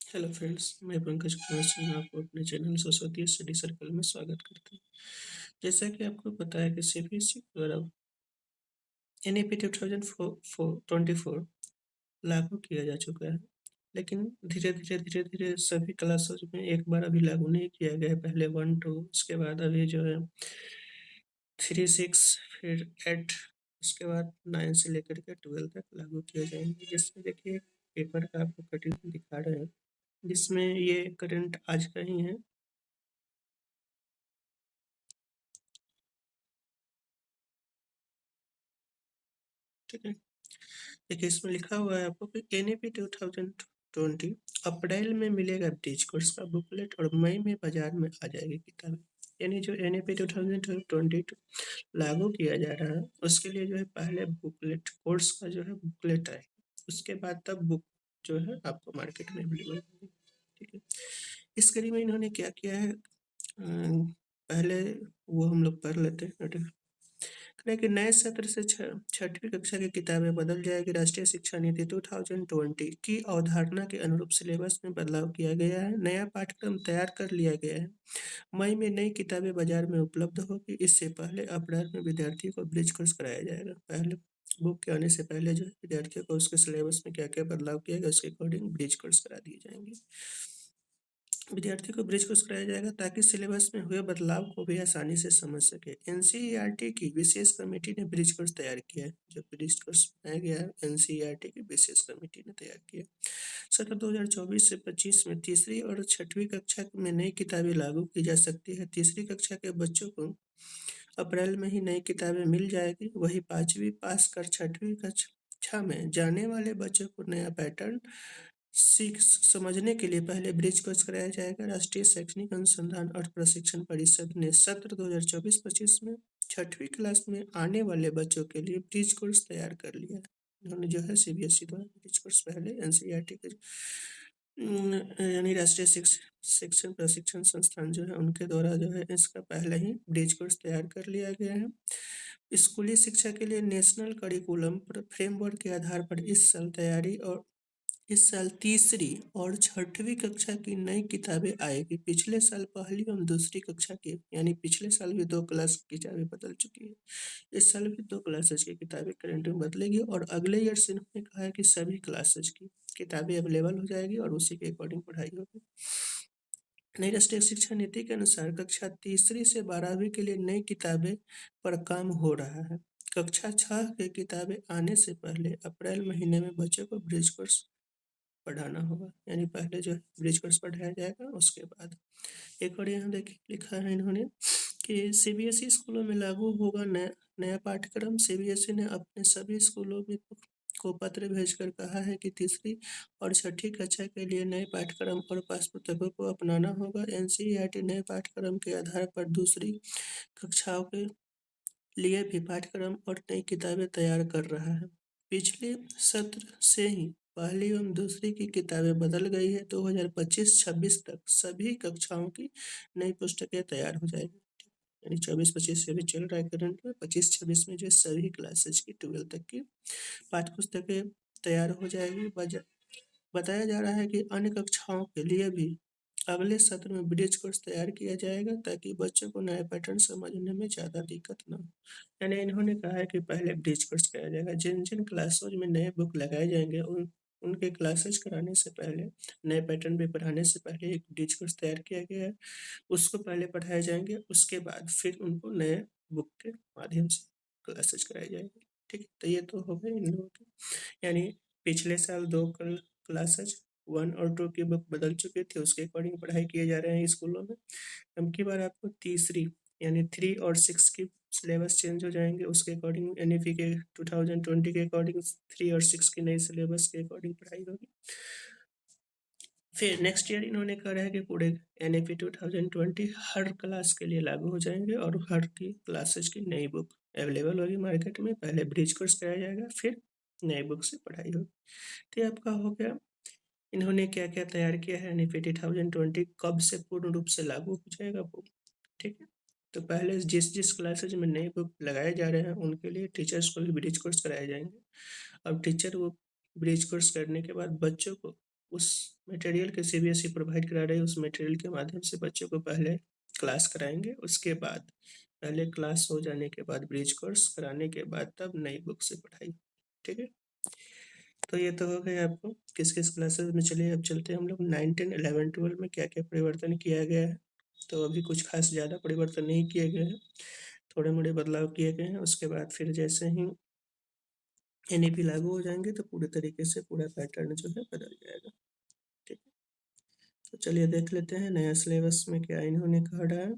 Hello friends, मैं पंकज कुमार सिंह आपको अपने चैनल सरस्वती स्टडी सर्कल में स्वागत करता हूँ। जैसा कि आपको पता है कि सीबीएसई द्वारा एनईपी 2024 लागू किया जा चुका है, लेकिन धीरे धीरे सभी क्लासेस में एक बार अभी लागू नहीं किया गया है। पहले 1 2, उसके बाद अभी जो है 3 6, फिर 8, उसके बाद 9 से लेकर के 12 तक लागू किए जाएंगे। जिसमें देखिए पेपर का आपको कटिंग दिखा रहे हैं, जिसमें ये करंट आज का ही है। ठीक है, देखिए इसमें लिखा हुआ है आपको कि एनईपी 2020 अप्रैल में मिलेगा ब्रिज कोर्स का बुकलेट और मई में बाजार में आ जाएगी किताबें। यानी जो एनईपी 2020 लागू किया जा रहा है, उसके लिए जो है पहले बुकलेट कोर्स का जो है बुकलेट आए, उसके बाद तब बुक जो है आपको मार्केट में अवेलेबल होगी। ठीक है, इस कड़ी में इन्होंने क्या किया है, पहले वो हम लोग पढ़ लेते हैं। लेकिन नए सत्र से छठवीं कक्षा की किताबें बदल जाएगी। राष्ट्रीय शिक्षा नीति 2020 की अवधारणा के अनुरूप सिलेबस में बदलाव किया गया है। नया पाठ्यक्रम तैयार कर लिया गया है। मई में नई किताबें बाजार में उपलब्ध होगी। इससे पहले अप्रैल में विद्यार्थियों को ब्रिज कोर्स कराया जाएगा। पहले बुक के आने से पहले जो है विद्यार्थियों को उसके सिलेबस में क्या क्या बदलाव किया गया उसके अकॉर्डिंग ब्रिज कोर्स करा दिए जाएंगे। विद्यार्थी को ब्रिज कोर्स कराया जाएगा ताकि सिलेबस में हुए बदलाव को भी आसानी से समझ सके। एनसीईआरटी की विशेष कमेटी ने ब्रिज कोर्स तैयार किया है। जो ब्रिज कोर्स बनाया गया है, एनसीईआरटी की विशेष कमेटी ने तैयार किया। सत्र 2024 से 25 में तीसरी और छठवीं कक्षा में नई किताबें लागू की जा सकती है। तीसरी कक्षा के बच्चों को अप्रैल में ही नई किताबें मिल जाएगी। वही पाँचवीं पास कर छठवीं कक्षा में जाने वाले बच्चों को नया पैटर्न सीख समझने के लिए पहले ब्रिज कोर्स कराया जाएगा। राष्ट्रीय शैक्षणिक अनुसंधान और प्रशिक्षण परिषद ने सत्र 2024-25 में छठवीं क्लास में आने वाले बच्चों के लिए ब्रिज कोर्स तैयार कर लिया है। उन्होंने जो है सीबीएसई द्वारा ब्रिज कोर्स पहले एनसीईआरटी के यानी राष्ट्रीय शिक्षण प्रशिक्षण संस्थान जो है उनके द्वारा जो है इसका पहले ही ब्रिज कोर्स तैयार कर लिया गया है। स्कूली शिक्षा के लिए नेशनल करिकुलम फ्रेमवर्क के आधार पर इस साल तीसरी और छठवीं कक्षा की नई किताबें आएगी। पिछले साल पहली और दूसरी कक्षा की, यानी पिछले साल भी 2 क्लास की किताबें बदल चुकी है। इस साल भी 2 क्लासेज की किताबें करंट में बदलेगी और अगले ईयर से इन्होंने कहा है कि सभी क्लासेज की किताबें अवेलेबल हो जाएगी और उसी के अकॉर्डिंग पढ़ाई होगी। नई राष्ट्रीय शिक्षा नीति के अनुसार कक्षा तीसरी से 12वीं के लिए नई किताबें पर काम हो रहा है। कक्षा 6 की किताबें आने से पहले अप्रैल महीने में बच्चों को ब्रिज कोर्स पढ़ाना होगा। यानी पहले जो है ब्रिज कोर्स पढ़ाया जाएगा, उसके बाद एक और यहाँ देखिए लिखा है इन्होंने कि सीबीएसई स्कूलों में लागू होगा नया नया पाठ्यक्रम। सीबीएसई ने अपने सभी स्कूलों में को पत्र भेजकर कहा है कि तीसरी और छठी कक्षा के लिए नए पाठ्यक्रम और पाठ्य पुस्तकों को अपनाना होगा। एनसीईआरटी नए पाठ्यक्रम के आधार पर दूसरी कक्षाओं के लिए भी पाठ्यक्रम और नई किताबें तैयार कर रहा है। पिछले सत्र से ही पहली एवं दूसरी की किताबें बदल गई है। 2025-26 तक सभी कक्षाओं की नई पुस्तकें तैयार हो जाएगी। यानी 24-25 से भी चल रहा है करंट में, 25-26 में जो सभी क्लासेज की 12 तक की पाठ्य पुस्तकें तैयार हो जाएगी। बताया जा रहा है कि अन्य कक्षाओं के लिए भी अगले सत्र में ब्रिज कोर्स तैयार किया जाएगा ताकि बच्चों को नए पैटर्न समझने में ज़्यादा दिक्कत ना हो। यानी इन्होंने कहा है कि पहले ब्रिज कोर्स कराया जाएगा। जिन जिन क्लासेज में नए बुक लगाए जाएंगे उनके क्लासेज कराने से पहले, नए पैटर्न भी पढ़ाने से पहले एक ब्रिज कोर्स तैयार किया गया है, उसको पहले पढ़ाए जाएंगे। उसके बाद फिर उनको नए बुक के माध्यम से क्लासेज कराई जाएगी। ठीक है, तो ये तो हो गए इन लोगों के, यानी पिछले साल 2 क्लासेज 1 और 2 की बुक बदल चुकी थी, उसके अकॉर्डिंग पढ़ाई किए जा रहे हैं स्कूलों में। अब की बार आपको तीसरी यानी 3 और 6 की सिलेबस चेंज हो जाएंगे, उसके अकॉर्डिंग एनईपी के 2020 के अकॉर्डिंग 3 और 6 की नई सिलेबस के अकॉर्डिंग पढ़ाई होगी। फिर नेक्स्ट ईयर इन्होंने कहा है कि पूरे एनईपी 2020 हर क्लास के लिए लागू हो जाएंगे और हर की क्लासेज की नई बुक अवेलेबल होगी मार्केट में। पहले ब्रिज कोर्स कराया जाएगा, फिर नई बुक से पढ़ाई होगी। तो ये आपका हो गया इन्होंने क्या क्या तैयार किया है। एनईपी 2020 कब से पूर्ण रूप से लागू हो जाएगा वो, ठीक है। तो पहले जिस जिस क्लासेज में नए बुक लगाए जा रहे हैं उनके लिए टीचर्स को भी ब्रिज कोर्स कराए जाएंगे। अब टीचर वो ब्रिज कोर्स करने के बाद बच्चों को उस मटेरियल के सीबीएसई प्रोवाइड करा रही है, उस मटेरियल के माध्यम से बच्चों को पहले क्लास कराएंगे, उसके बाद पहले क्लास हो जाने के बाद ब्रिज कोर्स कराने के बाद तब नई बुक से पढ़ाई। ठीक है, तो ये तो हो गया आपको किस किस क्लासेस में। चलिए अब चलते हैं हम लोग 9, 10, 11, 12 में क्या क्या परिवर्तन किया गया है। तो अभी कुछ खास ज़्यादा परिवर्तन नहीं किए गए हैं, थोड़े मोड़े बदलाव किए गए हैं। उसके बाद फिर जैसे ही एनईपी लागू हो जाएंगे तो पूरे तरीके से पूरा पैटर्न जो है बदल जाएगा। ठीक है, तो चलिए देख लेते हैं नया सिलेबस में क्या इन्होंने कहा है।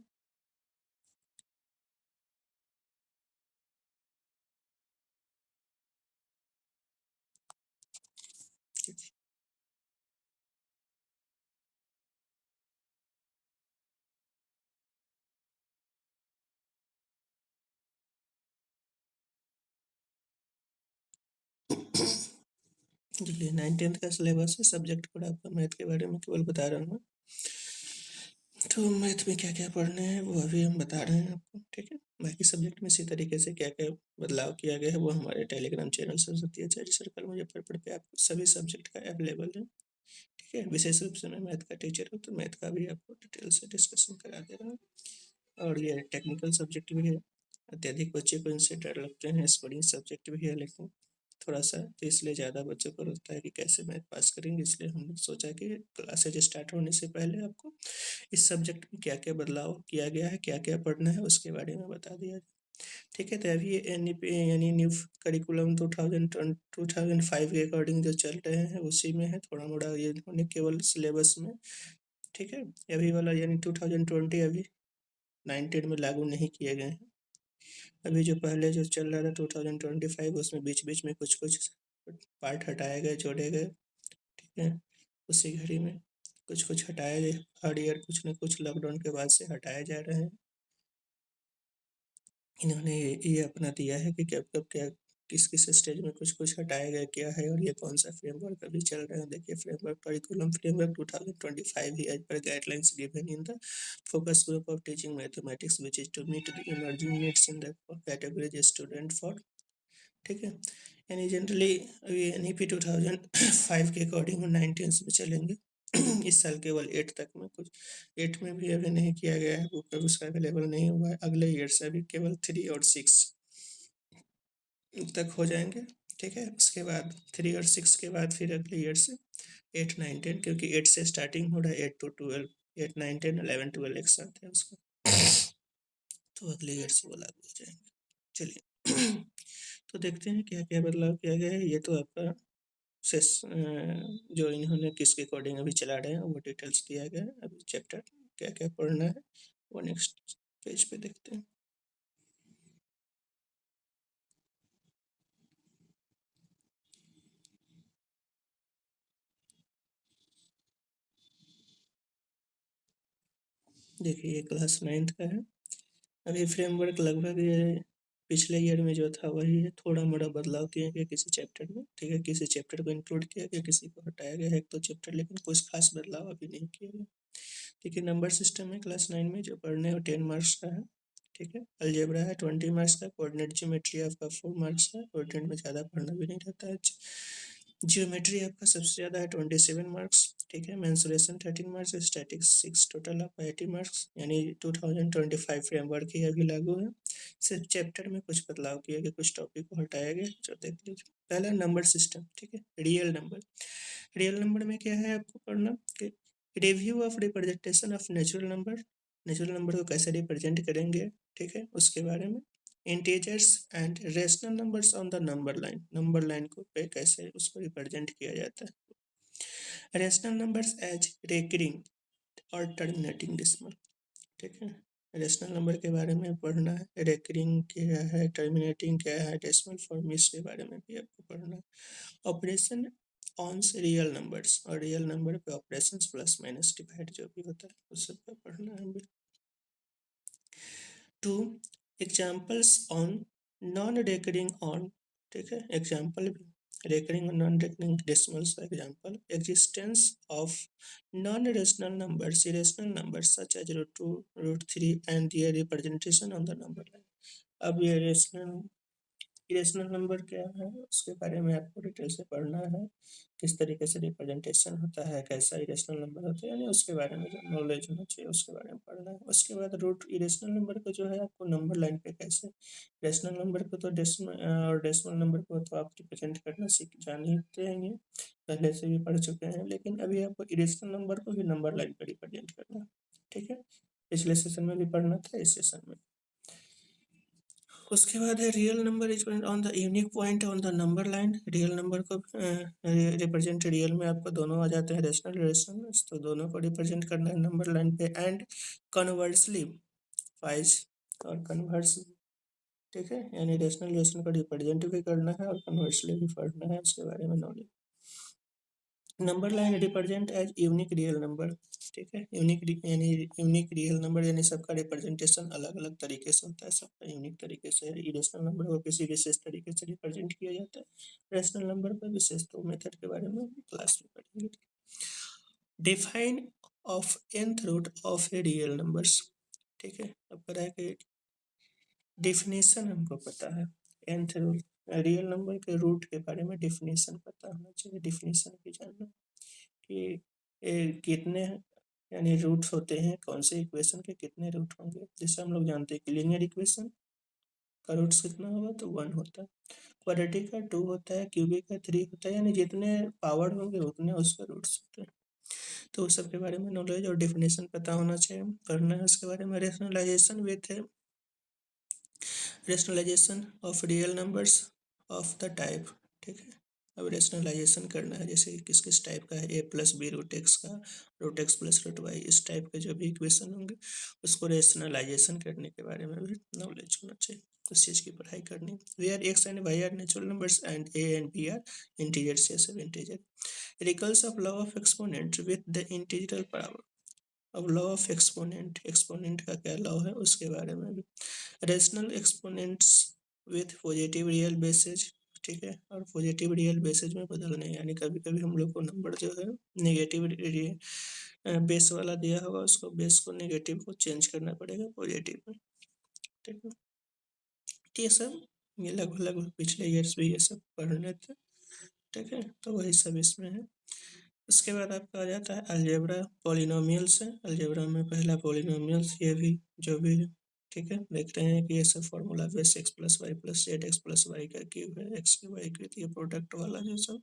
चलिए 9th का सिलेबस है, सब्जेक्ट कोड आपका मैथ के बारे में केवल बता रहा हूँ। तो मैथ में क्या क्या पढ़ना है वो अभी हम बता रहे हैं आपको। ठीक है, बाकी सब्जेक्ट में इसी तरीके से क्या क्या बदलाव किया गया है वो हमारे टेलीग्राम चैनल सरस्वती आचार्य सर्कल मुजफ्फरपुर पे आपको सभी सब्जेक्ट का अवेलेबल है। ठीक है, विशेष रूप से मैं मैथ का टीचर हूँ तो मैथ का भी आपको डिटेल से डिस्कशन करा दे रहा हूँ। और ये टेक्निकल सब्जेक्ट भी है, अत्यधिक बच्चे को इनसे डर लगते हैं, स्कोरिंग सब्जेक्ट भी है, लेकिन थोड़ा सा तो इसलिए ज़्यादा बच्चों को लगता है कि कैसे मैथ पास करेंगे, इसलिए हमने सोचा कि क्लासेज स्टार्ट होने से पहले आपको इस सब्जेक्ट में क्या क्या बदलाव किया गया है, क्या क्या पढ़ना है, उसके बारे में बता दिया जाए। ठीक है, तो अभी एन ई पी यानी न्यू करिकुलम 2005 के अकॉर्डिंग जो चल रहे हैं उसी में है, थोड़ा मोड़ा ये उन्होंने केवल सिलेबस में। ठीक है, अभी वाला यानी 2020 अभी 19 में लागू नहीं किए गए हैं। अभी जो पहले जो चल रहा था 2025 उसमें बीच बीच में कुछ कुछ पार्ट हटाए गए, जोड़े गए। ठीक है, उसी घड़ी में कुछ कुछ हटाए गए, हर ईयर कुछ न कुछ लॉकडाउन के बाद से हटाए जा रहे हैं। इन्होंने ये अपना दिया है कि कब कब क्या किस किस स्टेज में कुछ कुछ हटाया गया क्या है, और ये कौन सा फ्रेमवर्क अभी चल रहा है। देखिए फ्रेमवर्क करिकुलम फ्रेमवर्क 2025 ही as per guidelines given in the focus group of teaching mathematics which is to meet the emerging needs in the categories student for. ठीक है, यानी जनरली अभी एन ई पी 2005 के अकॉर्डिंग 19 में चलेंगे। इस साल केवल 8 तक में, कुछ 8 में भी अभी नहीं किया गया है, बुक उसका अवेलेबल नहीं हुआ है। अगले ईयर से अभी केवल 3 और 6 तक हो जाएंगे। ठीक है, उसके बाद 3 और 6 के बाद फिर अगले ईयर से 8, 9, 10, क्योंकि 8 से स्टार्टिंग हो रहा है, 8 to 12, 8, 9, 10, 11, 12 एक साथ है उसका, तो अगले ईयर से वो लागू हो जाएंगे। चलिए तो देखते हैं क्या क्या बदलाव किया गया है। ये तो आपका जो इन्होंने किसके अकॉर्डिंग अभी चला रहे हैं वो डिटेल्स दिया गया है। अभी चैप्टर क्या क्या पढ़ना है वो नेक्स्ट पेज पे देखते हैं। देखिए ये क्लास 9th का है। अभी फ्रेमवर्क लगभग ये पिछले ईयर में जो था वही है, थोड़ा मोड़ा बदलाव किया गया किसी चैप्टर में। ठीक है, किसी चैप्टर को इंक्लूड किया गया, किसी को हटाया गया है, एक दो चैप्टर, लेकिन कुछ खास बदलाव अभी नहीं किया गया। देखिए नंबर सिस्टम है क्लास 9 में, जो पढ़ने है वो 10 मार्क्स का है। ठीक है, अलजेब्रा है 20 मार्क्स का, कोऑर्डिनेट ज्योमेट्री आपका 4 मार्क्स का, कोऑर्डिनेट में ज़्यादा पढ़ना भी नहीं रहता है। ज्योमेट्री आपका सबसे ज़्यादा है 27 मार्क्स। ठीक है, मेंसुरेशन 13 मार्क्स, स्टैटिक्स 6, टोटल आपका 80 मार्क्स, यानी 2025 फ्रेमवर्क ही अभी लागू है। सिर्फ चैप्टर में कुछ बदलाव किया गया, कुछ टॉपिक को हटाया गया, जो देख लीजिए। पहला नंबर सिस्टम। ठीक है, रियल नंबर। रियल नंबर में क्या है आपको पढ़ना कि review of representation of natural number, natural number को कैसे रिप्रेजेंट करेंगे। ठीक है, उसके बारे में। Integers and rational numbers on the number line को पे कैसे उसको रिप्रेजेंट किया जाता है। रेशनल नंबर्स एज रेकरिंग और टर्मिनेटिंग डिसिमल। ठीक है, रेशनल नंबर के बारे में पढ़ना है, रेकरिंग क्या है, टर्मिनेटिंग क्या है, डेसिमल फॉर्म इसके बारे में भी आपको पढ़ना है। ऑपरेशन ऑन रियल नंबर्स, और रियल नंबर पे ऑपरेशंस प्लस माइनस डिवाइड जो भी होता है उस सब पे पढ़ना है। Two examples on non recurring on. ठीक है, एग्जाम्पल रेकरिंग और नॉन रेकरिंग डेसिमल्स का example. Existence of non rational numbers, irrational numbers such as √2, √3 and their representation on the number line. अब ये रेशनल इरेशनल नंबर क्या है उसके बारे में आपको डिटेल से पढ़ना है, किस तरीके से रिप्रेजेंटेशन होता है, कैसा इरेशनल नंबर होता है, यानी उसके बारे में जो नॉलेज होना चाहिए उसके बारे में पढ़ना है। उसके बाद रूट इरेशनल नंबर को जो है आपको नंबर लाइन पे कैसे, रेशनल नंबर को तो डेसिमल और डेसिमल नंबर को तो आप रिप्रेजेंट करना सीख जान ही रहेंगे, पहले से भी पढ़ चुके हैं, लेकिन अभी आपको इरेशनल नंबर को भी नंबर लाइन पे रिप्रेजेंट करना है। ठीक है, पिछले सेशन में भी पढ़ना था, इस सेशन में। उसके बाद है real number is on the unique point on the number line. Real number को रिप्रेजेंट रियल में आपको दोनों आ जाते हैं, रेशनल रेशनल, तो दोनों को रिप्रेजेंट करना है नंबर लाइन पे। एंड कन्वर्सली वाइज और कन्वर्स, ठीक है, यानी रेशनल रेशनल को रिप्रेजेंट भी करना है और कन्वर्सली भी पढ़ना है, उसके बारे में knowledge. Number line represent as unique real number, ठीक है, यूनिक यानी यूनिक रियल नंबर यानी सबका रिप्रेजेंटेशन अलग अलग तरीके से होता है, सबका यूनिक तरीके से। इरेशनल नंबर को किसी विशेष तरीके से रिप्रेजेंट किया जाता है, रेशनल नंबर पर विशेष तो मेथड के बारे में क्लास में पढ़ेंगे। Define of nth root of a real numbers, ठीक है, अब करा है कि डिफिनेशन हमको पता है, nth रूट रियल नंबर के रूट के बारे में डिफिनेशन पता होना चाहिए, डिफिनेशन भी जानना कि कितने यानी रूट्स होते हैं, कौन से इक्वेशन के कितने रूट होंगे। जैसे हम लोग जानते हैं कि लीनियर इक्वेशन का रूट्स कितना होगा, तो 1 होता है, क्वाड्रेटिक का 2 होता है, क्यूबिक का 3 होता है, यानी जितने पावर होंगे उतने उसके रूट्स होते हैं। तो उस सब के बारे में नॉलेज और डिफिनेशन पता होना चाहिए, पढ़ना है उसके बारे में। Rationalization with rationalization of real numbers of the type, ठीक है, अब रेशनलाइजेशन करना है, जैसे किस किस टाइप का है, a plus b root x का, root x plus root y, इस टाइप के जो भी इक्वेशन होंगे उसको रेशनलाइजेशन करने के बारे में भी नॉलेज होना चाहिए, उस चीज़ की पढ़ाई करनी। Where x and y are natural numbers and a and b are integers या सब integer. Recalls of law of exponent with the integral power. अब लॉ ऑफ एक्सपोनेंट, एक्सपोनेंट का क्या लॉ है उसके बारे में भी। Rational exponents with positive real bases, ठीक है, और पॉजिटिव रियल बेसेज में बदलने, यानी कभी कभी हम लोग को नंबर जो है नेगेटिव बेस वाला दिया होगा, उसको बेस को नेगेटिव को चेंज करना पड़ेगा पॉजिटिव में, ठीक है। ये सब ये लगभग लगभग पिछले ईयर्स भी ये सब पढ़ रहे थे, ठीक है, तो वही सब इसमें है। उसके बाद आपका आ जाता है अलजेब्रा पॉलिनोमियल्स है, अलजेब्रा में पहला पॉलिनोमियल्स, ये भी जो भी है, ठीक है, देखते हैं कि ये सब formula base x plus y plus z x plus y का क्यूब है, एक्स की वाई की, ये प्रोडक्ट वाला जो सब।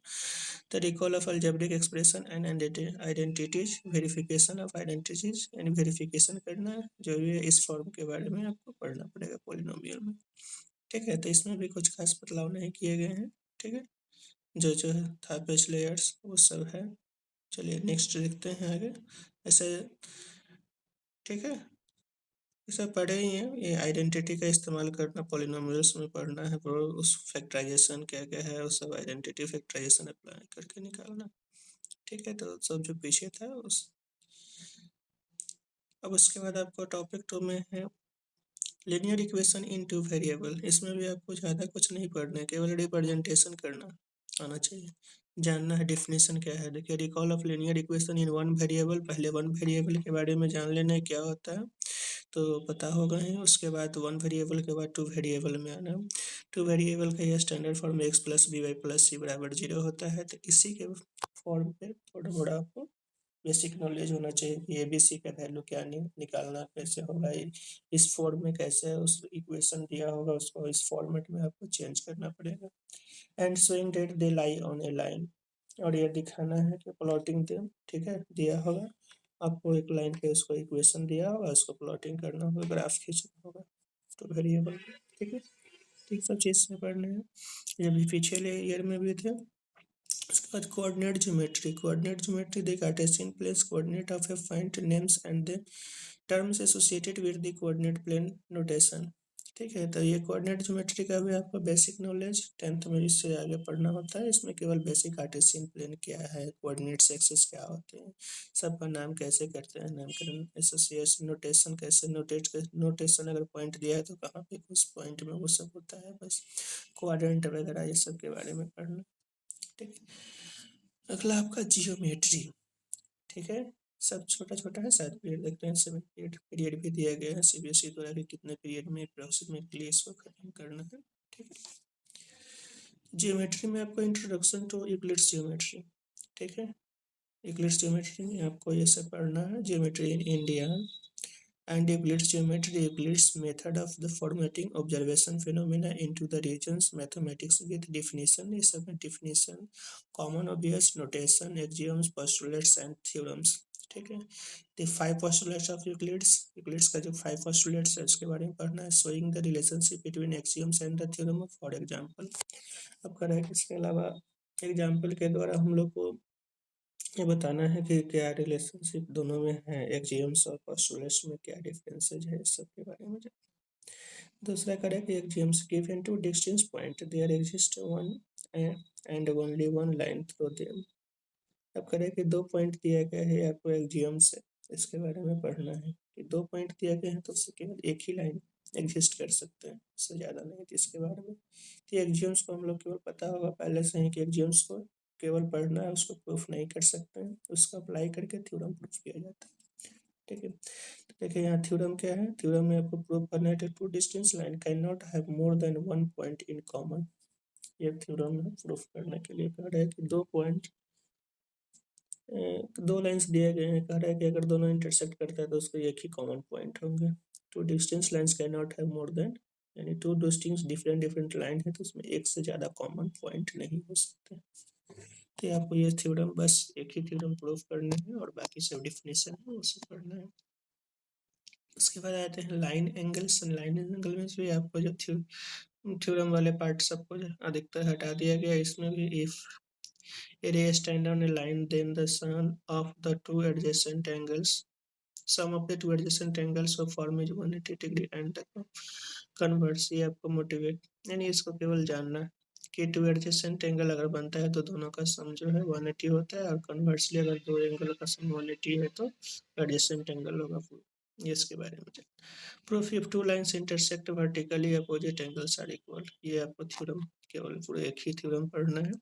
The recall of algebraic expression and identities, verification of identities यानी वेरिफिकेशन करना है, जो भी है इस फॉर्म के बारे में आपको पढ़ना पड़ेगा पॉलिनोमियल में, ठीक है। तो इसमें भी कुछ खास बदलाव नहीं किए गए हैं, ठीक है, जो था पिछले ईयर्स वो सब है। चलिए नेक्स्ट देखते हैं आगे। ऐसे, ठीक है, ये सब पढ़े ही हैं, ये आइडेंटिटी का इस्तेमाल करना पॉलिनोमियल्स में पढ़ना है, और उस फैक्टराइजेशन क्या क्या है उस सब आइडेंटिटी फैक्टराइजेशन अप्लाई करके निकालना, ठीक है, तो सब जो पीछे था उस। अब उसके बाद आपको टॉपिक 2 में है linear equation in two variable. इसमें भी आपको ज़्यादा कुछ नहीं पढ़ना है, केवल रिप्रेजेंटेशन करना आना चाहिए, जानना है डिफिनेशन क्या है। देखिए recall of linear equation in one variable, पहले वन वेरिएबल के बारे में जान लेना है क्या होता है, तो पता होगा ही। उसके बाद वन वेरिएबल के बाद टू वेरिएबल में आना, टू वेरिएबल का यह standard form x plus b y plus c बराबर 0 होता है, तो इसी के फॉर्म पे थोड़ा थोड़ा आपको बेसिक नॉलेज होना चाहिए कि ए बी सी का वैल्यू क्या निकालना कैसे होगा, इस फॉर्म में कैसे उस इक्वेशन दिया होगा उसको इस फॉर्मेट में आपको चेंज करना पड़ेगा। And showing that they lie on A line, और ये दिखाना है कि प्लॉटिंग दे, ठीक है, दिया होगा आपको एक लाइन पे उसको इक्वेशन दिया होगा, उसको प्लॉटिंग करना होगा, ग्राफ खींचना होगा, तो वेरिएबल, ठीक है, ठीक सब चीज़ से पढ़ने हैं, ये भी पिछले ईयर में भी थे। उसके बाद coordinate geometry the Cartesian planes coordinate of a point names and the terms associated with the coordinate plane notation, ठीक है। तो ये कोऑर्डिनेट ज्योमेट्री का भी आपको बेसिक नॉलेज 10th में इससे आगे पढ़ना होता है, इसमें केवल बेसिक कार्टेशियन प्लेन क्या है, कोऑर्डिनेट एक्सिस क्या होते हैं, सबका नाम कैसे करते हैं, नामकरण, एसोसिएशन, नोटेशन कैसे नोटेशन अगर पॉइंट दिया है तो कहाँ पे उस पॉइंट में वो सब होता है, बस क्वाड्रेंट वगैरह ये सब के बारे में पढ़ना, ठीक है। अगला आपका जियोमेट्री, ठीक है, सब छोटा छोटा है, शायद पीरियड देखते हैं, 7 पीरियड भी दिया गया है सीबीएसई द्वारा कि कितने पीरियड में अप्रोक्सीमेटली इसको खत्म करना है, ठीक है। ज्योमेट्री में आपको इंट्रोडक्शन टू यूक्लिड्स ज्योमेट्री, ठीक है। यूक्लिड्स ज्योमेट्री में आपको ये सब पढ़ना है, geometry in India and Euclid's geometry. Euclid's method of the formatting observation phenomena into the regions, mathematics with definition, ये सब में definition, common obvious notation, axioms, postulates and theorems, ठीक है। the five postulates of Euclid's का जो five postulates है उसके बारे में पढ़ना है, showing the relationship between axioms and the theorem, for example। अब कर रहा है इसके अलावा एग्जाम्पल के द्वारा हम लोग को ये बताना है कि क्या रिलेशनशिप दोनों में है, एक्सियम्स और पोस्टुलेट्स में क्या डिफरेंसेस है, इस सब के बारे में। दूसरा करें कि axioms given two distance point there exist one and only one line through them. अब करें कि दो पॉइंट दिया गया है आपको एक्सियम्स से, इसके बारे में पढ़ना है कि दो पॉइंट दिया गया है तो उससे केवल एक ही लाइन एग्जिस्ट कर सकते हैं, इससे ज़्यादा नहीं। तो इसके बारे में तो एक्सियम्स को हम लोग केवल पता होगा पहले से ही कि एक्सियम्स को केवल पढ़ना है, उसको प्रूफ नहीं कर सकते हैं, उसको अप्लाई करके थ्योरम प्रूफ किया जाता है, ठीक है। तो देखिए यहाँ थ्योरम क्या है, थ्योरम में आपको प्रूफ करना है two distance line can not have more than one point in common. ये थ्योरम है, प्रूफ करने के लिए कह रहा है कि दो पॉइंट, दो लाइंस दिए गए हैं, कह रहा है कि अगर दोनों इंटरसेक्ट करता है तो उसको एक ही कॉमन पॉइंट होंगे। Two distance lines can not have more than, यानी two distance different different line है तो उसमें एक से ज़्यादा कॉमन पॉइंट नहीं हो सकते। तो आपको ये थ्योरम बस एक ही थ्योरम प्रूफ करना है और बाकी सब डिफिनेशन है वो सब पढ़ना है। उसके बाद आते हैं लाइन एंगल्स। लाइन एंगल में भी आपको जो थ्योरम वाले पार्ट सबको अधिकतर हटा दिया गया। इसमें भी if a ray stand on a line then the sum of the two adjacent angles, sum of the two adjacent angles of form is 180 degree and the converse। ये आपको मोटिवेट, यानी इसको केवल जानना है कि टू एडजेसेंट एंगल अगर बनता है तो दोनों का सम जो है 180 होता है, और कन्वर्सली अगर दो एंगल का सम 180 है तो एडजेसेंट एंगल होगा। ये इसके बारे में proof if two lines intersect vertically opposite angles are equal. ये आपको थ्योरम केवल पूरे एक ही थ्योरम पढ़ना है,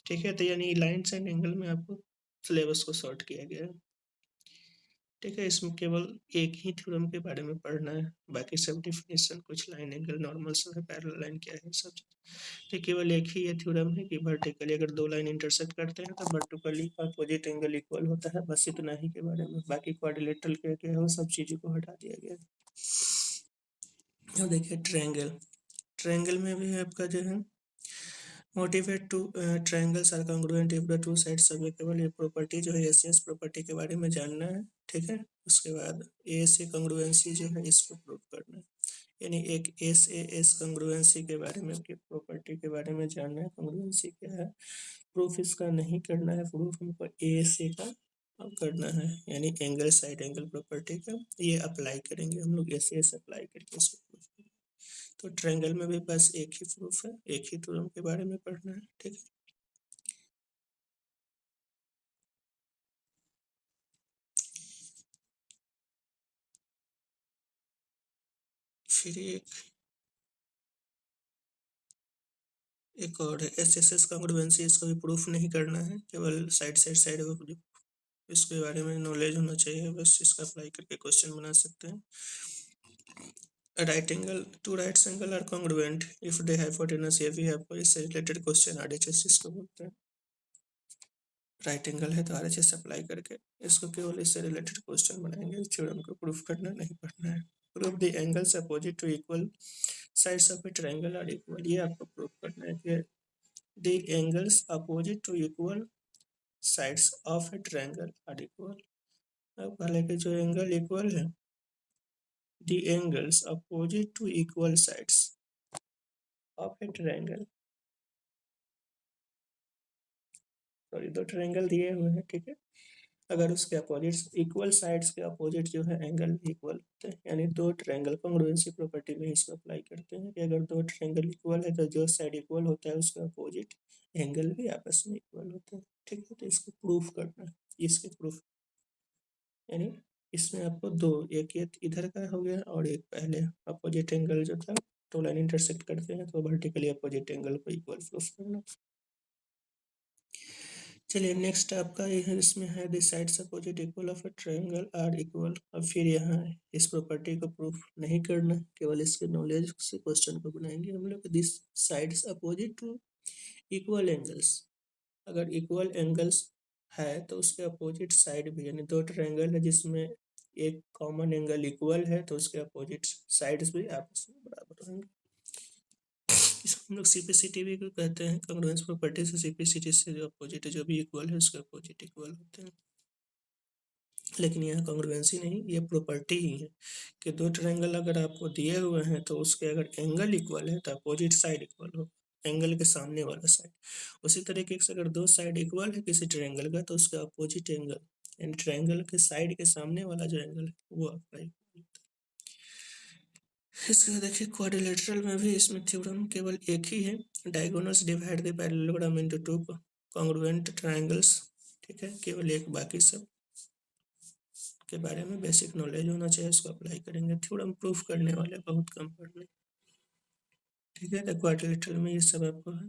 ठीक है। तो यानी लाइंस एंड एंगल में आपको सिलेबस को शॉर्ट किया गया है, ठीक है। इसमें केवल एक ही थ्योरम के बारे में पढ़ना है, बाकी सब डिफिनेशन, कुछ लाइन एंगल नॉर्मल सब है, पैरेलल लाइन क्या है सब, तो केवल एक ही ये थ्योरम है कि वर्टिकली अगर दो लाइन इंटरसेक्ट करते हैं तो वर्टिकली अपोजिट एंगल इक्वल होता है, बस इतना ही के बारे में। बाकी क्वाड्रिलेटरल क्या क्या है वो सब चीज़ों को हटा दिया गया है। अब देखिए ट्रायंगल, ट्रायंगल में भी आपका जो है motivate two triangles are congruent if the two sides सब, केवल ये प्रॉपर्टी जो है एस प्रॉपर्टी के बारे में जानना है, ठीक है। उसके बाद ए से कॉन्ग्रुएंसी जो है इसको प्रूव करना है, यानी एक एस ए एस कॉन्ग्रुएंसी के बारे में, प्रॉपर्टी के बारे में जानना है, कॉन्ग्रुएंसी क्या है। प्रूफ इसका नहीं करना है, प्रूफ हमको ए से का अब करना है, यानी एंगल साइड एंगल प्रॉपर्टी का ये अप्लाई करेंगे हम लोग, ऐसे ऐसे अप्लाई करके इसको प्रूफ करेंगे। तो ट्रायंगल में भी बस एक ही प्रूफ है, एक ही थ्योरम के बारे में पढ़ना है, ठीक है। फिर एक और है एस एस एस कॉन्ग्रुएंसी, इसको भी प्रूफ नहीं करना है, केवल साइड साइड साइड इसके बारे में नॉलेज होना चाहिए, बस इसका अप्लाई करके क्वेश्चन बना सकते हैं। Right angle, two rights angle are congruent if they hypotenuse, ये भी आपको इससे रिलेटेड क्वेश्चन आरएचएस इसको बोलते हैं। राइट एंगल है तो आरएचएस अप्लाई करके इसको केवल इससे रिलेटेड क्वेश्चन बनाएंगे, थ्योरम को प्रूफ करना नहीं पढ़ना है। Proof the angles opposite to equal sides of a triangle are equal, ये आपको प्रूफ करना है कि the angles opposite to equal sides of a triangle are equal. अब हालांकि जो एंगल इक्वल है, the angles opposite to equal sides of a triangle, sorry दो ट्रायंगल दिए हुए हैं, ठीक है। अगर उसके अपोजिट इक्वल साइड्स के अपोजिट जो है एंगल इक्वल होते हैं, यानी दो ट्रायंगल कॉन्ग्रुएंसी प्रॉपर्टी में इसको अप्लाई करते हैं कि अगर दो ट्रायंगल इक्वल है तो जो साइड इक्वल होता है उसका अपोजिट एंगल भी आपस में इक्वल होते हैं, ठीक है। तो इसको प्रूफ करना है, इसके प्रूफ, यानी इसमें आपको दो, एक ये इधर का हो गया और एक पहले अपोजिट एंगल जो था, तो लाइन इंटरसेक्ट करते हैं तो वर्टिकली अपोजिट एंगल को इक्वल प्रूफ करना। चलिए नेक्स्ट आपका ये है, इसमें है the sides opposite equal of a triangle are equal. अब फिर यहाँ इस प्रॉपर्टी को प्रूफ नहीं करना, केवल इसके नॉलेज से क्वेश्चन को बनाएंगे हम लोग। This sides opposite to equal angles, अगर इक्वल एंगल्स है तो उसके अपोजिट साइड भी, यानी दो ट्रायंगल है जिसमें एक कॉमन एंगल इक्वल है तो उसके अपोजिट साइड्स भी आपस में बराबर होंगे। इसको हम लोग सीपीसीटी भी कहते हैं, कॉन्ग्रुएंस प्रॉपर्टी से सीपीसीटी से जो अपोजिट जो भी इक्वल है उसके अपोजिट इक्वल होते हैं। लेकिन यहाँ कॉन्ग्रुएंसी नहीं, ये प्रॉपर्टी ही है कि दो ट्रायंगल अगर आपको दिए हुए हैं तो उसके अगर एंगल इक्वल है तो अपोजिट साइड इक्वल हो, एंगल के सामने वाला साइड। उसी तरीके से अगर दो साइड इक्वल है किसी ट्रायंगल का तो उसका अपोजिट एंगल, यानी ट्रायंगल के साइड के सामने वाला जो एंगल है वो आपका इक्वल होता है। इसके बाद देखिए क्वाड्रिलेटरल में भी इसमें थ्योरम केवल एक ही है, diagonals divide the parallelogram into two congruent triangles. ठीक है, केवल एक, बाकी सब के बारे में बेसिक नॉलेज होना चाहिए, इसको अप्लाई करेंगे। थ्योरम प्रूफ करने वाले बहुत कम पढ़ने। ठीक है, तो क्वाड्रिलेटरल में ये सब आपको है।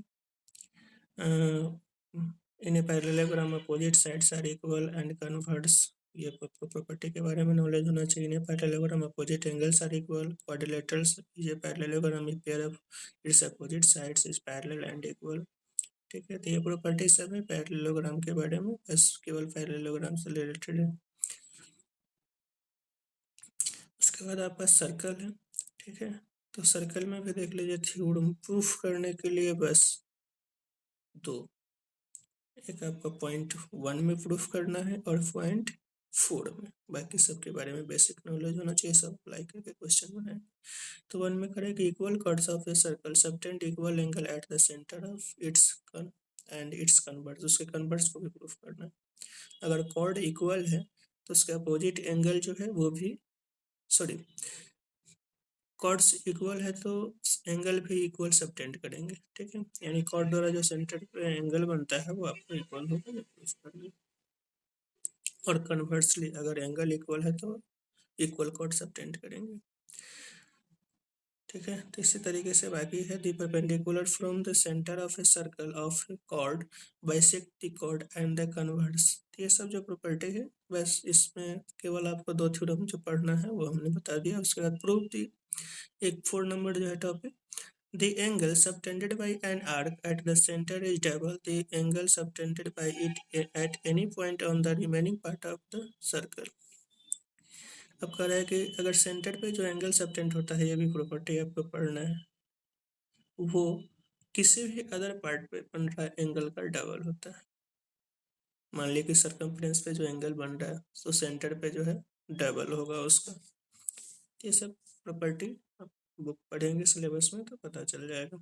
In a parallelogram opposite sides are equal and converse, ये प्रॉपर्टी के बारे में नॉलेज होना चाहिए। In a parallelogram opposite angles are equal, quadrilaterals ये parallelogram if pair of its opposite sides is parallel and equal. ठीक है, तो ये प्रॉपर्टी सब है पैरेललोग्राम के बारे में, बस केवल पैरेललोग्राम से रिलेटेड है। उसके बाद आपका सर्कल है। ठीक है, तो सर्कल में भी देख लीजिए, थ्योरम प्रूफ करने के लिए बस दो, एक आपका पॉइंट 1 में प्रूफ करना है और पॉइंट 4 में, बाकी सबके बारे में बेसिक नॉलेज होना चाहिए, सब अप्लाई करके क्वेश्चन बनाए। तो 1 में करेंगे equal chords of a circle subtend equal angle at the centre of its and its converse, उसके कन्वर्स को भी प्रूफ करना है। अगर कॉर्ड इक्वल है तो उसके अपोजिट एंगल जो है वो भी, सॉरी, कॉर्ड्स इक्वल है तो एंगल भी इक्वल सबटेंड करेंगे। ठीक है, यानी कॉर्ड द्वारा जो सेंटर पे एंगल बनता है वो आपको इक्वल होगा, ये प्रूफ करना है। और कन्वर्सली अगर एंगल इक्वल है तो इक्वल कॉर्ड सबटेंड करेंगे। ठीक है, तो इसी तरीके से बाकी है the perpendicular from the centre of a circle of a chord bisect the chord and the converse. ये सब जो प्रॉपर्टी है बस इसमें केवल आपको दो थ्योरम जो पढ़ना है वो हमने बता दिया। उसके बाद प्रूफ दी, एक 4 नंबर जो है topic, the angle subtended by an arc at the center is double the angle subtended by it at any point on the remaining part of the circle। अब कह रहा है कि अगर सेंटर पे जो एंगल सबटेंड होता है, ये भी प्रॉपर्टी आपको पढ़ना है, वो किसी भी अदर पार्ट पे बन रहा एंगल का डबल होता है। मान लीजिए कि सर्कमफ्रेंस पे जो एंगल बन रहा है तो सेंटर पे जो है डबल होगा उसका। ये सब प्रॉपर्टी आप बुक पढ़ेंगे सिलेबस में तो पता चल जाएगा।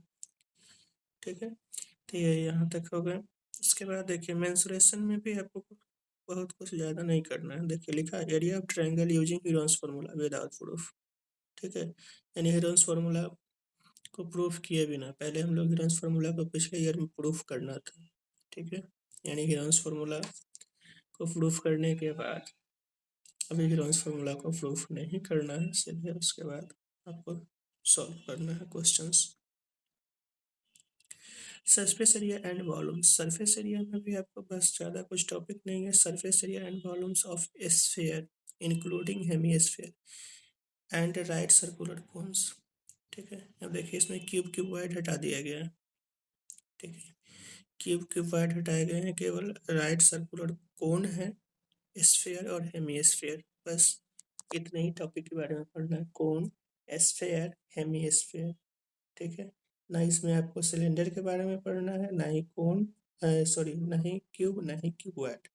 ठीक है, तो ये यहाँ तक हो गया। इसके बाद देखिए मेंसुरेशन में भी आपको बहुत कुछ ज़्यादा नहीं करना है। देखिए लिखा है area of triangle using Heron's formula without proof. ठीक है, यानी हीरोन्स फार्मूला को प्रूफ किए बिना, पहले हम लोग हीरोन्स फार्मूला को पिछले ईयर में प्रूफ करना था। ठीक है, यानी हीरोन्स फार्मूला को प्रूफ करने के बाद अभी हीरोन्स फार्मूला को प्रूफ नहीं करना है, सीधे उसके बाद आपको सॉल्व करना है questions. Surface area and volumes, surface area में भी आपको बस ज़्यादा कुछ टॉपिक नहीं है। Surface area and volumes of sphere including hemisphere and right circular cones. ठीक है, अब देखिए इसमें क्यूब क्यूबॉइड हटा दिया गया है। ठीक है, क्यूब क्यूबॉइड हटाए गए हैं, केवल राइट सर्कुलर कोन है, स्फीयर और हेमिस्फीयर, बस इतने ही टॉपिक के बारे में पढ़ना है, कोन, स्फीयर, हेमिस्फीयर। ठीक है, ना इसमें आपको सिलेंडर के बारे में पढ़ना है, ना ही कोन, सॉरी, ना ही क्यूब, ना ही क्यूबॉइड।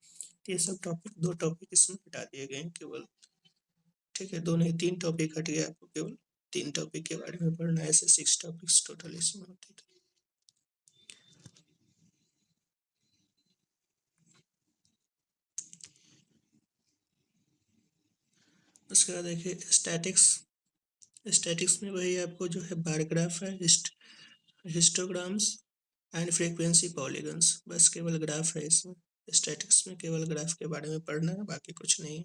ये सब टॉपिक, दो टॉपिक इसमें हटा दिए गए हैं केवल। ठीक है, दो नहीं 3 टॉपिक हट गया, आपको केवल 3 टॉपिक के बारे में पढ़ना है, ऐसे 6 टॉपिक्स टोटल इसमें होते थे। उसके बाद देखिए स्टैटिक्स, स्टैटिक्स में वही आपको जो है बार ग्राफ है, हिस्टोग्राम्स एंड फ्रीक्वेंसी पॉलीगन्स, बस केवल ग्राफ है इसमें। स्टैटिक्स में केवल ग्राफ के बारे में पढ़ना है, बाकी कुछ नहीं है,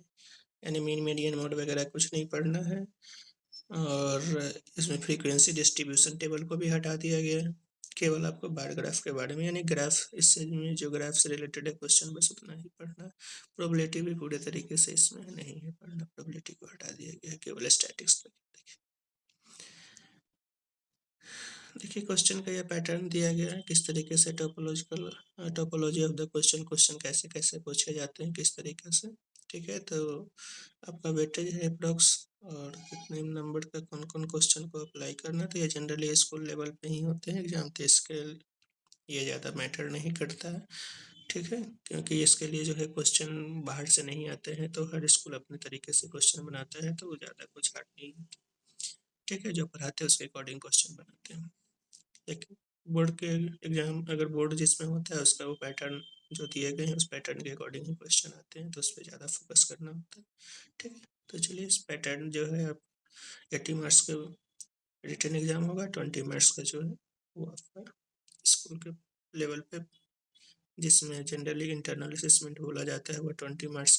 यानी मीन मीडियन मोड वगैरह कुछ नहीं पढ़ना है। और इसमें फ्रीक्वेंसी डिस्ट्रीब्यूशन टेबल को भी हटा दिया गया है, केवल आपको बार ग्राफ के बारे में, यानी ग्राफ, इससे में जो ग्राफ से रिलेटेड है क्वेश्चन बस उतना ही पढ़ना है। प्रोबेबिलिटी भी पूरे तरीके से इसमें नहीं है पढ़ना, प्रोबेबिलिटी को हटा दिया गया है, केवल स्टैटिक्स तक। देखिए क्वेश्चन का यह पैटर्न दिया गया है, किस तरीके से topology of the question, question कैसे कैसे पूछे जाते हैं, किस तरीके से। ठीक है, तो आपका वेटेज है अप्रॉक्स, और कितने नंबर का कौन कौन क्वेश्चन को अप्लाई करना, तो ये जनरली स्कूल लेवल पे ही होते हैं एग्जाम, तो इसके ये ज़्यादा मैटर नहीं करता है। ठीक है, क्योंकि इसके लिए जो है क्वेश्चन बाहर से नहीं आते हैं, तो हर स्कूल अपने तरीके से क्वेश्चन बनाता है, तो वो ज़्यादा कुछ हार्ड नहीं है। ठीक है, जो पढ़ाते हैं उसके अकॉर्डिंग क्वेश्चन बनाते हैं। लेकिन बोर्ड के एग्जाम, अगर बोर्ड जिसमें होता है उसका वो पैटर्न जो दिए गए हैं उस पैटर्न के अकॉर्डिंग ही क्वेश्चन आते हैं, तो उस पर ज़्यादा फोकस करना होता है। ठीक है, तो चलिए इस पैटर्न जो है आप 80 मार्क्स के रिटर्न एग्जाम होगा, 20 मार्क्स का जो है वो आपका स्कूल के लेवल पे, जिसमें जनरली इंटरनल असेसमेंट बोला जाता है, वो 20 marks.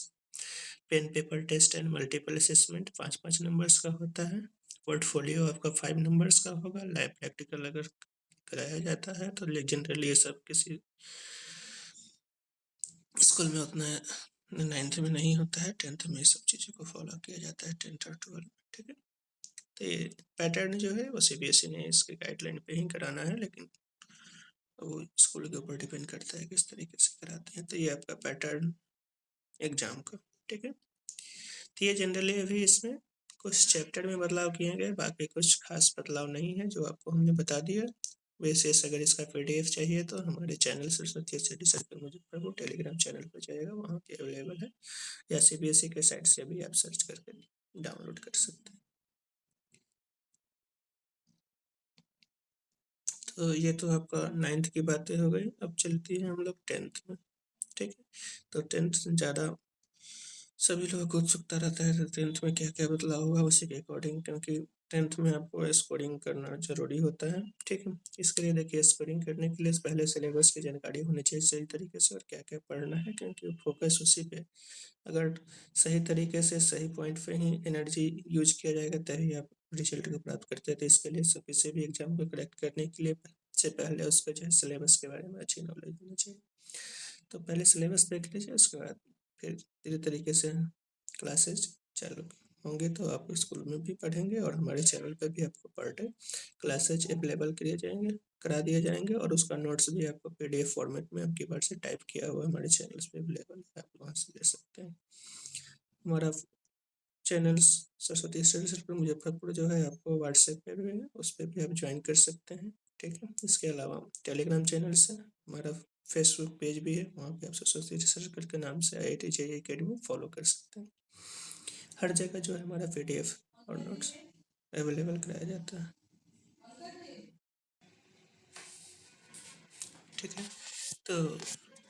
Pen paper test and multiple assessment 5-5 numbers का होता है। पोर्टफोलियो आपका 5 नंबर्स का होगा। लाइव प्रैक्टिकल अगर कराया जाता है तो जनरली ये सब किसी स्कूल में उतना 9th में नहीं होता है, 10th में ये सब चीज़ों को फॉलो किया जाता है, 10th और 12 में। ठीक है, तो ये पैटर्न जो है वो सीबीएसई ने इसके गाइडलाइन पे ही कराना है, लेकिन वो स्कूल के ऊपर डिपेंड करता है किस तरीके से कराते हैं। तो ये आपका पैटर्न एग्जाम का। ठीक है, तो ये जनरली अभी इसमें कुछ चैप्टर में बदलाव किए गए, बाकी कुछ खास बदलाव नहीं है, जो आपको हमने बता दिया। वैसे अगर इसका पीडीएफ चाहिए तो हमारे channel Saraswati study circle Muzaffarpur Telegram channel पर जाएगा, वहाँ पे अवेलेबल है, या सीबीएसई के साइट से भी आप सर्च करके डाउनलोड कर सकते हैं। तो ये तो आपका 9th की बातें हो गई, अब चलती है हम लोग 10th में। ठीक है, तो 10th ज़्यादा सभी लोगों को उत्सुकता रहता है 10th में क्या क्या बदलाव हुआ उसी के अकॉर्डिंग, क्योंकि 10th में आपको स्कोरिंग करना जरूरी होता है। ठीक है, इसके लिए देखिए स्कोरिंग करने के लिए पहले सिलेबस की जानकारी होनी चाहिए सही तरीके से, और क्या क्या पढ़ना है, क्योंकि फोकस उसी पे, अगर सही तरीके से सही पॉइंट पे ही एनर्जी यूज किया जाएगा तभी आप रिजल्ट को प्राप्त करते हैं। तो इसके लिए किसी भी एग्जाम को करेक्ट करने के लिए से पहले उसको जो है सिलेबस के बारे में अच्छी नॉलेज होनी चाहिए। तो पहले सिलेबस देख लीजिए, उसके बाद फिर धीरे तरीके से क्लासेज चालू होंगे, तो आप स्कूल में भी पढ़ेंगे और हमारे चैनल पर भी आपको पर डे क्लासेज अवेलेबल करा दिए जाएंगे, और उसका नोट्स भी आपको पीडीएफ फॉर्मेट में आपकी बार से टाइप किया हुआ हमारे चैनल्स पे अवेलेबल है, आप वहाँ से ले सकते हैं। हमारा channels Saraswati study circle Muzaffarpur जो है आपको व्हाट्सएप पे भी है, उस पर भी आप ज्वाइन कर सकते हैं। ठीक है, इसके अलावा टेलीग्राम चैनल्स है, हमारा फेसबुक पेज भी है, वहाँ पे आप सरस्वती सर्कल के नाम से IIT JEE अकेडमी फॉलो कर सकते हैं। हर जगह जो है हमारा PDF और नोट्स अवेलेबल कराया जाता है। ठीक है, तो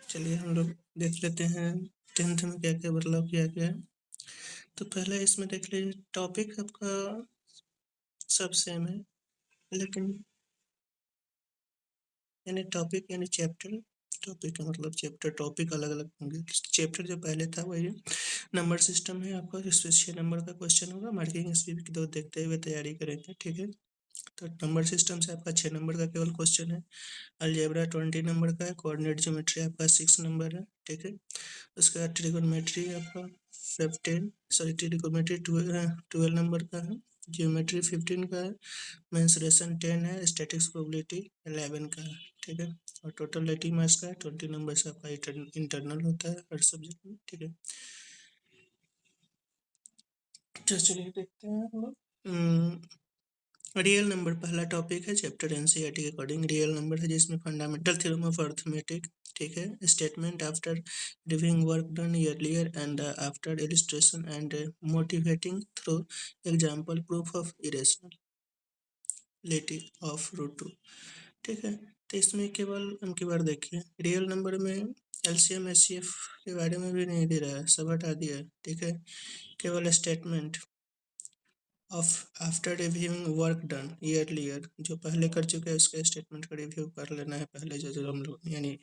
चलिए हम लोग देख लेते हैं 10th में क्या क्या बदलाव किया गया है। तो पहले इसमें देख लीजिए, टॉपिक आपका सब सेम है, लेकिन यानी टॉपिक यानी चैप्टर, टॉपिक का मतलब चैप्टर, टॉपिक अलग अलग होंगे। चैप्टर जो पहले था वही नंबर सिस्टम है आपका, जिसमें 6 नंबर का क्वेश्चन होगा, मार्किंग स्पीड की दो देखते हुए तैयारी करेंगे। ठीक है, तो नंबर सिस्टम से आपका 6 नंबर का केवल क्वेश्चन है। अलजेब्रा 20 नंबर का है। कोऑर्डिनेट ज्योमेट्री आपका 6 नंबर है। ठीक है, उसके बाद ट्रिगोनोमेट्री आपका 12 नंबर का है। ज्योमेट्री 15 का है। मेंसुरेशन 10 है। स्टैटिक्स प्रोबेबिलिटी 11 का है। ठीक है, और टोटल 80 मार्क्स का है। 20 नंबर से आपका इंटरनल होता है हर सब्जेक्ट में। ठीक है, तो चलिए देखते हैं हम लोग। रियल नंबर पहला टॉपिक है, चैप्टर एनसीईआरटी के अकॉर्डिंग रियल नंबर है, जिसमें फंडामेंटल थ्योरम ऑफ अर्थमेटिक। ठीक है, statement after reviewing work done earlier and after illustration and motivating through example proof of irrationality of root two. ठीक है, तो इसमें केवल उनकी बार देखिए, रियल नंबर में LCM HCF के बारे में भी नहीं दे रहा है, सब हटा दिया है। ठीक है, केवल statement of after reviewing work done earlier, जो पहले कर चुके हैं उसके स्टेटमेंट का रिव्यू कर लेना है पहले, जो जो हम लोग यानी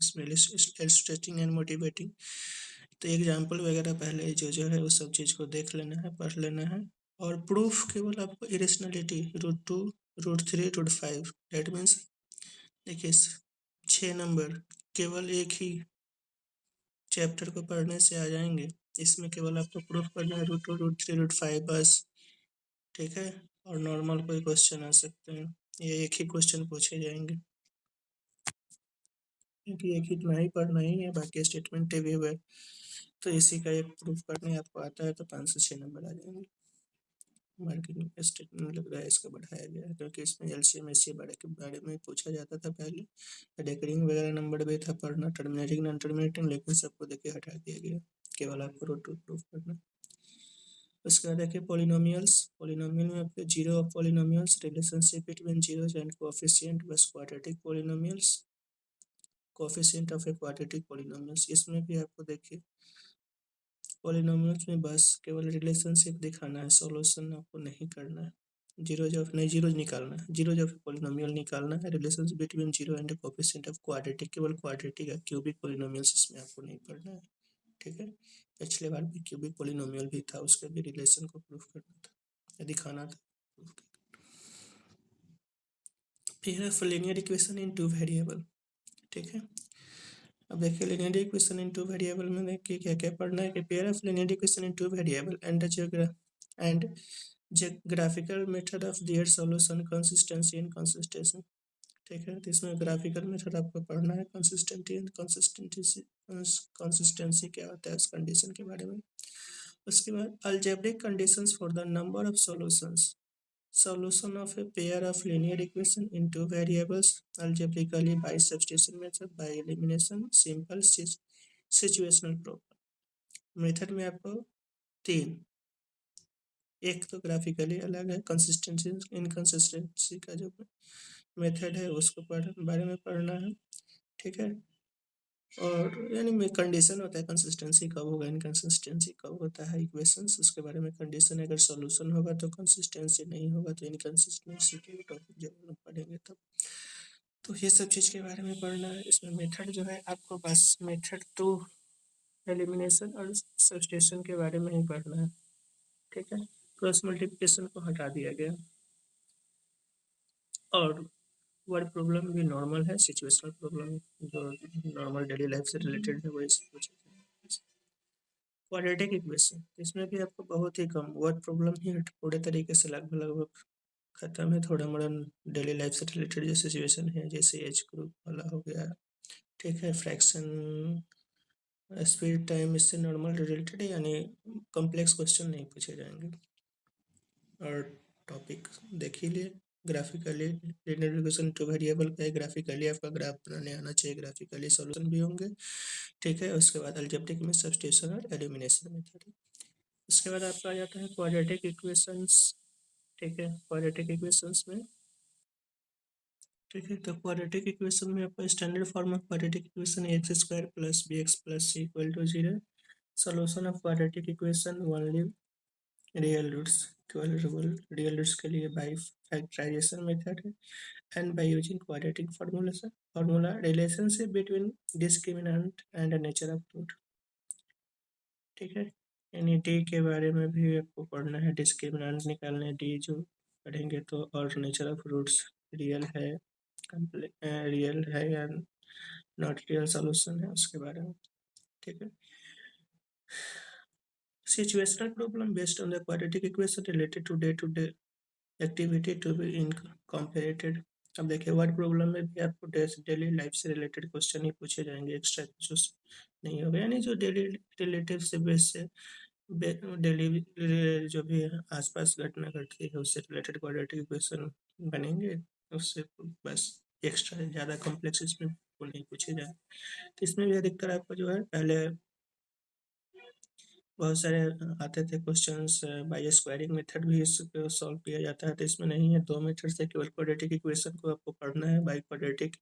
उसमें इलस्ट्रेटिंग एंड मोटिवेटिंग, तो एग्जाम्पल वगैरह पहले जो जो है उस सब चीज़ को देख लेना है, पढ़ लेना है। और प्रूफ केवल आपको irrationality root 2 root 3 root 5, that means देखिए 6 नंबर केवल एक ही चैप्टर को पढ़ने से आ जाएंगे, इसमें केवल आपको प्रूफ करना है रूट 2 रूट 3 रूट 5 बस। ठीक है, और नॉर्मल कोई क्वेश्चन आ सकते हैं। ये एक ही क्वेश्चन पूछे जाएंगे, क्योंकि एक इतना ही पढ़ना ही है, बाकी स्टेटमेंट भी हुए। तो इसी का एक प्रूफ करने आपको आता है तो 5 से 6 नंबर आ जाएंगे। मार्केटिंग का स्टेटमेंट लग रहा है इसका बढ़ाया गया है, क्योंकि इसमें एलसीएम एससीए के बारे में पूछा जाता था पहले। रेकरिंग वगैरह नंबर भी था पढ़ना, टर्मिनेटिंग नॉन टर्मिनेटिंग, लेकिन सबको देखिए हटा दिया गया, केवल आपको रो टू प्रूफ करना। उसके बाद देखिए पॉलिनोमियल्स। पॉलिनोमियल में आपके zero of polynomials, relationship between zeros and coefficient बस quadratic polynomials, coefficient of a quadratic polynomials. इसमें भी आपको देखिए पॉलिनोमियल्स में बस केवल रिलेशनशिप दिखाना है, सॉल्यूशन आपको नहीं करना है। जीरो जब नहीं, जीरो निकालना है, जीरो जब पॉलिनोमियल निकालना है, relationship between zero and coefficient of quadratic, केवल क्वाड्रेटिक है, क्यूबिक पॉलिनोमियल्स इसमें आपको नहीं पढ़ना है। ठीक है, पिछले बार भी क्यूबिक पॉलिनोमियल भी था, उसके भी रिलेशन को प्रूफ करना था, दिखाना था। Pair of linear equation in two variable. ठीक है, अब देखिए linear equation in two variable में देखिए क्या क्या पढ़ना है कि pair of linear equation in two variable and graphical method of their solution, consistency and consistency. ठीक है, तो इसमें ग्राफिकल मेथड आपको पढ़ना है, कंसिस्टेंटी एंड कंसिस्टेंसी, कंसिस्टेंसी क्या होता है उस कंडीशन के बारे में। उसके बाद algebraic conditions for the number of solutions, solution of a pair of linear equation in two variables algebraically by substitution method, by elimination, simple situational problem। Method में आपको तीन, एक तो ग्राफिकली अलग है, कंसिस्टेंसी इनकंसिस्टेंसी का जो मेथड है उसको बारे में पढ़ना है। ठीक है, और यानी में कंडीशन होता है, कंसिस्टेंसी कब होगा, इनकंसिस्टेंसी कब होता है इक्वेशंस, उसके बारे में कंडीशन, अगर सॉल्यूशन होगा तो कंसिस्टेंसी, नहीं होगा तो इनकंसिस्टेंसी के टॉपिक जब हम पढ़ेंगे तब। तो ये सब चीज़ के बारे में पढ़ना है। इसमें मेथड जो है आपको बस मेथड तो एलिमिनेशन और सब्स्टिट्यूशन के बारे में ही पढ़ना है। ठीक है, क्रॉस मल्टीप्लिकेशन को हटा दिया गया, और वर्ड प्रॉब्लम भी नॉर्मल है, सिचुएशनल प्रॉब्लम जो नॉर्मल डेली लाइफ से रिलेटेड है वही सब कुछ। क्वाड्रेटिक इक्वेशन, इसमें भी आपको बहुत ही कम वर्ड प्रॉब्लम ही पूरे तरीके से लगभग लगभग खत्म है। थोड़ा मोड़ा डेली लाइफ से रिलेटेड जो सिचुएशन है, जैसे एज ग्रुप वाला हो गया, ठीक है, फ्रैक्शन, स्पीड टाइम, इससे नॉर्मल रिलेटेड है, यानी कॉम्प्लेक्स क्वेश्चन नहीं पूछे जाएंगे। और टॉपिक देख ही लिए, graphically linear equation two variable का है, ग्राफिकली आपका ग्राफ बनाने आना चाहिए, ग्राफिकली सॉल्यूशन भी होंगे। ठीक है, उसके बाद अलजेब्रिक में सब्स्टिट्यूशन और एलिमिनेशन मेथड। उसके बाद आपका आ जाता है क्वाड्रेटिक इक्वेशंस। ठीक है, क्वाड्रेटिक इक्वेशंस में, ठीक है, तो क्वाड्रेटिक इक्वेशन में आपका standard form of quadratic equation x square plus b x plus c equal to 0। Solution of quadratic equation only real roots, केवल रियल रूट्स के लिए बाई फैक्टराइजेशन मेथड है, and by using quadratic formula relationship between discriminant and nature of root. ठीक है, यानी D के बारे में भी आपको पढ़ना है, डिस्क्रिमिनेंट निकालने डी जो पढ़ेंगे तो, और नेचर ऑफ रूट्स रियल है, रियल है या नॉट रियल सॉल्यूशन है उसके बारे में। ठीक है, situational problem based on the quadratic equation related to day activity to be incorporated. अब देखिए वर्ड प्रॉब्लम में भी आपको डेली लाइफ से रिलेटेड क्वेश्चन ही पूछे जाएंगे, एक्स्ट्रा कुछ नहीं होगा, यानी जो डेली रिलेटिव से बेस से डेली जो भी आसपास घटना घटती है उससे रिलेटेड क्वाड्रेटिक इक्वेशन बनेंगे, उससे बस एक्स्ट्रा ज़्यादा कॉम्प्लेक्स इसमें वो नहीं पूछे जाए। तो इसमें भी अधिकतर आपको जो है पहले बहुत सारे आते थे क्वेश्चंस, बाय स्क्वायरिंग मेथड भी इसको सॉल्व किया जाता है, तो इसमें नहीं है, दो मेथड से केवल क्वाड्रेटिक इक्वेशन को आपको पढ़ना है, by quadratic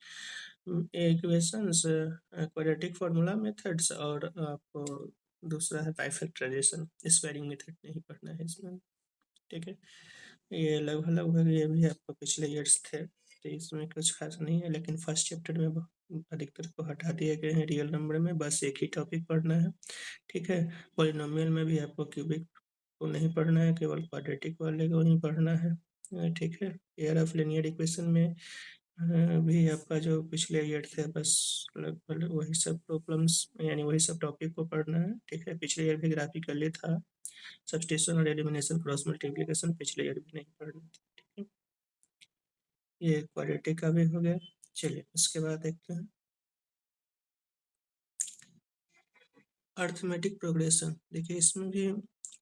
equations, quadratic formula methods, और आपको दूसरा है बाय फैक्टराइजेशन, स्क्वायरिंग मेथड नहीं पढ़ना है इसमें। ठीक है, ये लगभग लगभग ये भी आपको पिछले ईयर्स थे, तो इसमें कुछ खास नहीं है, लेकिन फर्स्ट चैप्टर में अधिकतर को हटा दिए गए हैं, रियल नंबर में बस एक ही टॉपिक पढ़ना है। ठीक है, पॉलिनोमियल में भी आपको क्यूबिक को नहीं पढ़ना है, केवल क्वाड्रेटिक वाले को ही पढ़ना है। ठीक है, पेयर ऑफ लीनियर इक्वेशन में भी आपका जो पिछले ईयर थे बस लगभग वही सब प्रॉब्लम्स, यानी वही सब टॉपिक को पढ़ना है। ठीक है, पिछले ईयर भी ग्राफिकली था, सब्स्टिट्यूशन और एलिमिनेशन, क्रॉस मल्टीप्लिकेशन पिछले ईयर भी नहीं पढ़ना था। ठीक है, ये क्वाड्रेटिक का भी हो गया। चलिए उसके बाद देखते हैं अर्थमेटिक प्रोग्रेशन। देखिए इसमें भी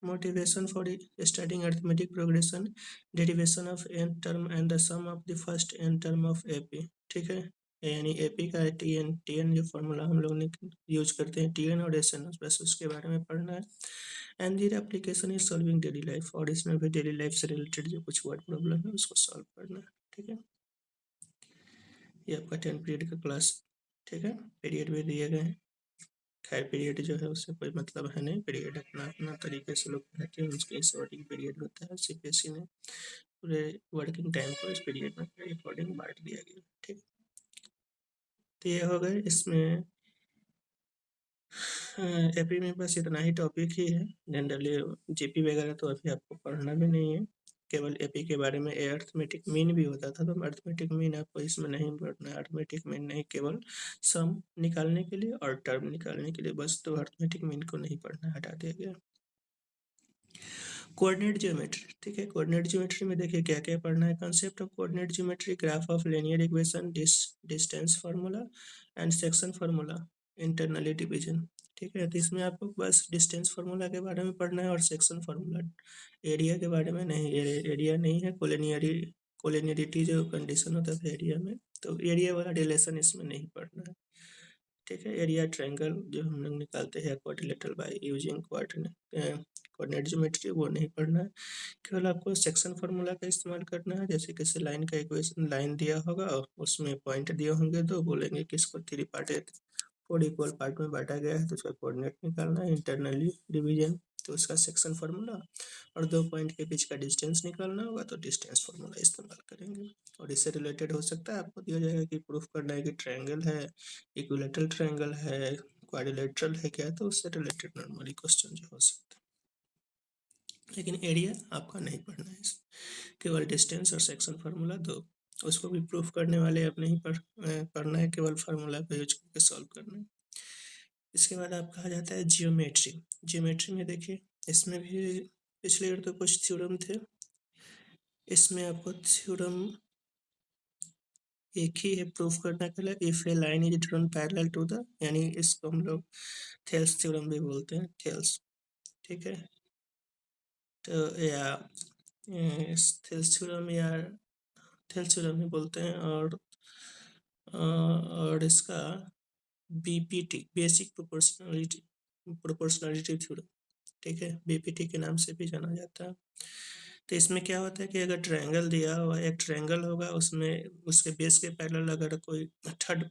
motivation for studying arithmetic progression, derivation of n term and the sum of the first n term of AP. ठीक है, यानी एपी का टी एन जो फॉर्मूला हम लोग ने यूज करते हैं टी एन और एस एन, बस उसके बारे में पढ़ना है। And their application is solving daily life, और इसमें भी डेली लाइफ से रिलेटेड जो कुछ वर्ड प्रॉब्लम है उसको सॉल्व करना है। ठीक है, ये आपका 10 पीरियड का क्लास। ठीक है, पीरियड भी दिए गए हैं। खैर पीरियड जो है उससे कोई मतलब है नहीं, पीरियड अपना अपना तरीके से लोग कहते हैं, उसके सॉर्टिंग पीरियड होता है। सीपीएससी ने पूरे वर्किंग टाइम को इस पीरियड में के अकॉर्डिंग बांट दिया गया। ठीक, तो ये हो गए इसमें। एपी में बस इतना ही टॉपिक ही है। जनरली जीपी वगैरह तो अभी आपको पढ़ना भी नहीं है, केवल एपी के बारे में। अर्थमेटिक मीन भी होता था, तो अर्थमेटिक मीन आपको इसमें नहीं पढ़ना है। अर्थमेटिक मीन नहीं, केवल सम निकालने के लिए और टर्म निकालने के लिए बस, तो अर्थमेटिक मीन को नहीं पढ़ना, हटा दिया गया। Coordinate geometry. ठीक है, कोऑर्डिनेट ज्योमेट्री में देखिए क्या क्या पढ़ना है। Concept of coordinate geometry, graph of linear equation, distance formula and section formula, internally division. ठीक है, तो इसमें आपको बस डिस्टेंस फार्मूला के बारे में पढ़ना है और सेक्शन फार्मूला। एरिया के बारे में नहीं, एरिया नहीं है। कोलिनियरिटी जो कंडीशन होता है एरिया में, तो एरिया वाला रिलेशन इसमें नहीं पढ़ना है। ठीक है, एरिया ट्रायंगल जो हम लोग निकालते हैं quadrilateral by using coordinate geometry, वो नहीं पढ़ना है। केवल आपको सेक्शन फार्मूला का इस्तेमाल करना है। जैसे किसी लाइन का इक्वेशन, लाइन दिया होगा उसमें पॉइंट दिए होंगे, तो बोलेंगे कि इसको 3 पार्ट 4 इक्वल पार्ट में बांटा गया है, तो उसका कोऑर्डिनेट निकालना है। इंटरनली डिवीजन, तो उसका सेक्शन फार्मूला, और 2 पॉइंट के बीच का डिस्टेंस निकालना होगा, तो डिस्टेंस फार्मूला इस्तेमाल करेंगे। और इससे रिलेटेड हो सकता है आपको दिया जाएगा कि प्रूफ करना है कि ट्रायंगल है, इक्विलेटरल ट्रायंगल है, क्वाड्रिलेटरल है क्या, तो उससे रिलेटेड नॉर्मली क्वेश्चन जो हो सकता है। लेकिन एरिया आपका नहीं पढ़ना है, केवल डिस्टेंस और सेक्शन फार्मूला दो, उसको भी प्रूफ करने वाले अब नहीं पढ़ना है, केवल फार्मूला को यूज करके सॉल्व करना है। इसके बाद आपका आ जाता है जियोमेट्री। जियोमेट्री में देखिए इसमें भी पिछले ईयर तो कुछ थ्योरम थे, इसमें आपको थ्योरम एक ही है प्रूफ करने के लिए। If a line is drawn parallel to the, यानी इसको हम लोग थेल्स थ्योरम भी बोलते हैं, थेल्स। ठीक है, तो या थेल्स थ्योरम या थेल्स थ्योरम ही बोलते हैं। और इसका बीपीटी, बेसिक प्रोपोर्शनलिटी थ्योरम। ठीक है, बीपीटी के नाम से भी जाना जाता है। तो इसमें क्या होता है कि अगर ट्रायंगल दिया हुआ, एक ट्रायंगल होगा, उसमें उसके बेस के पैरेलल अगर कोई थर्ड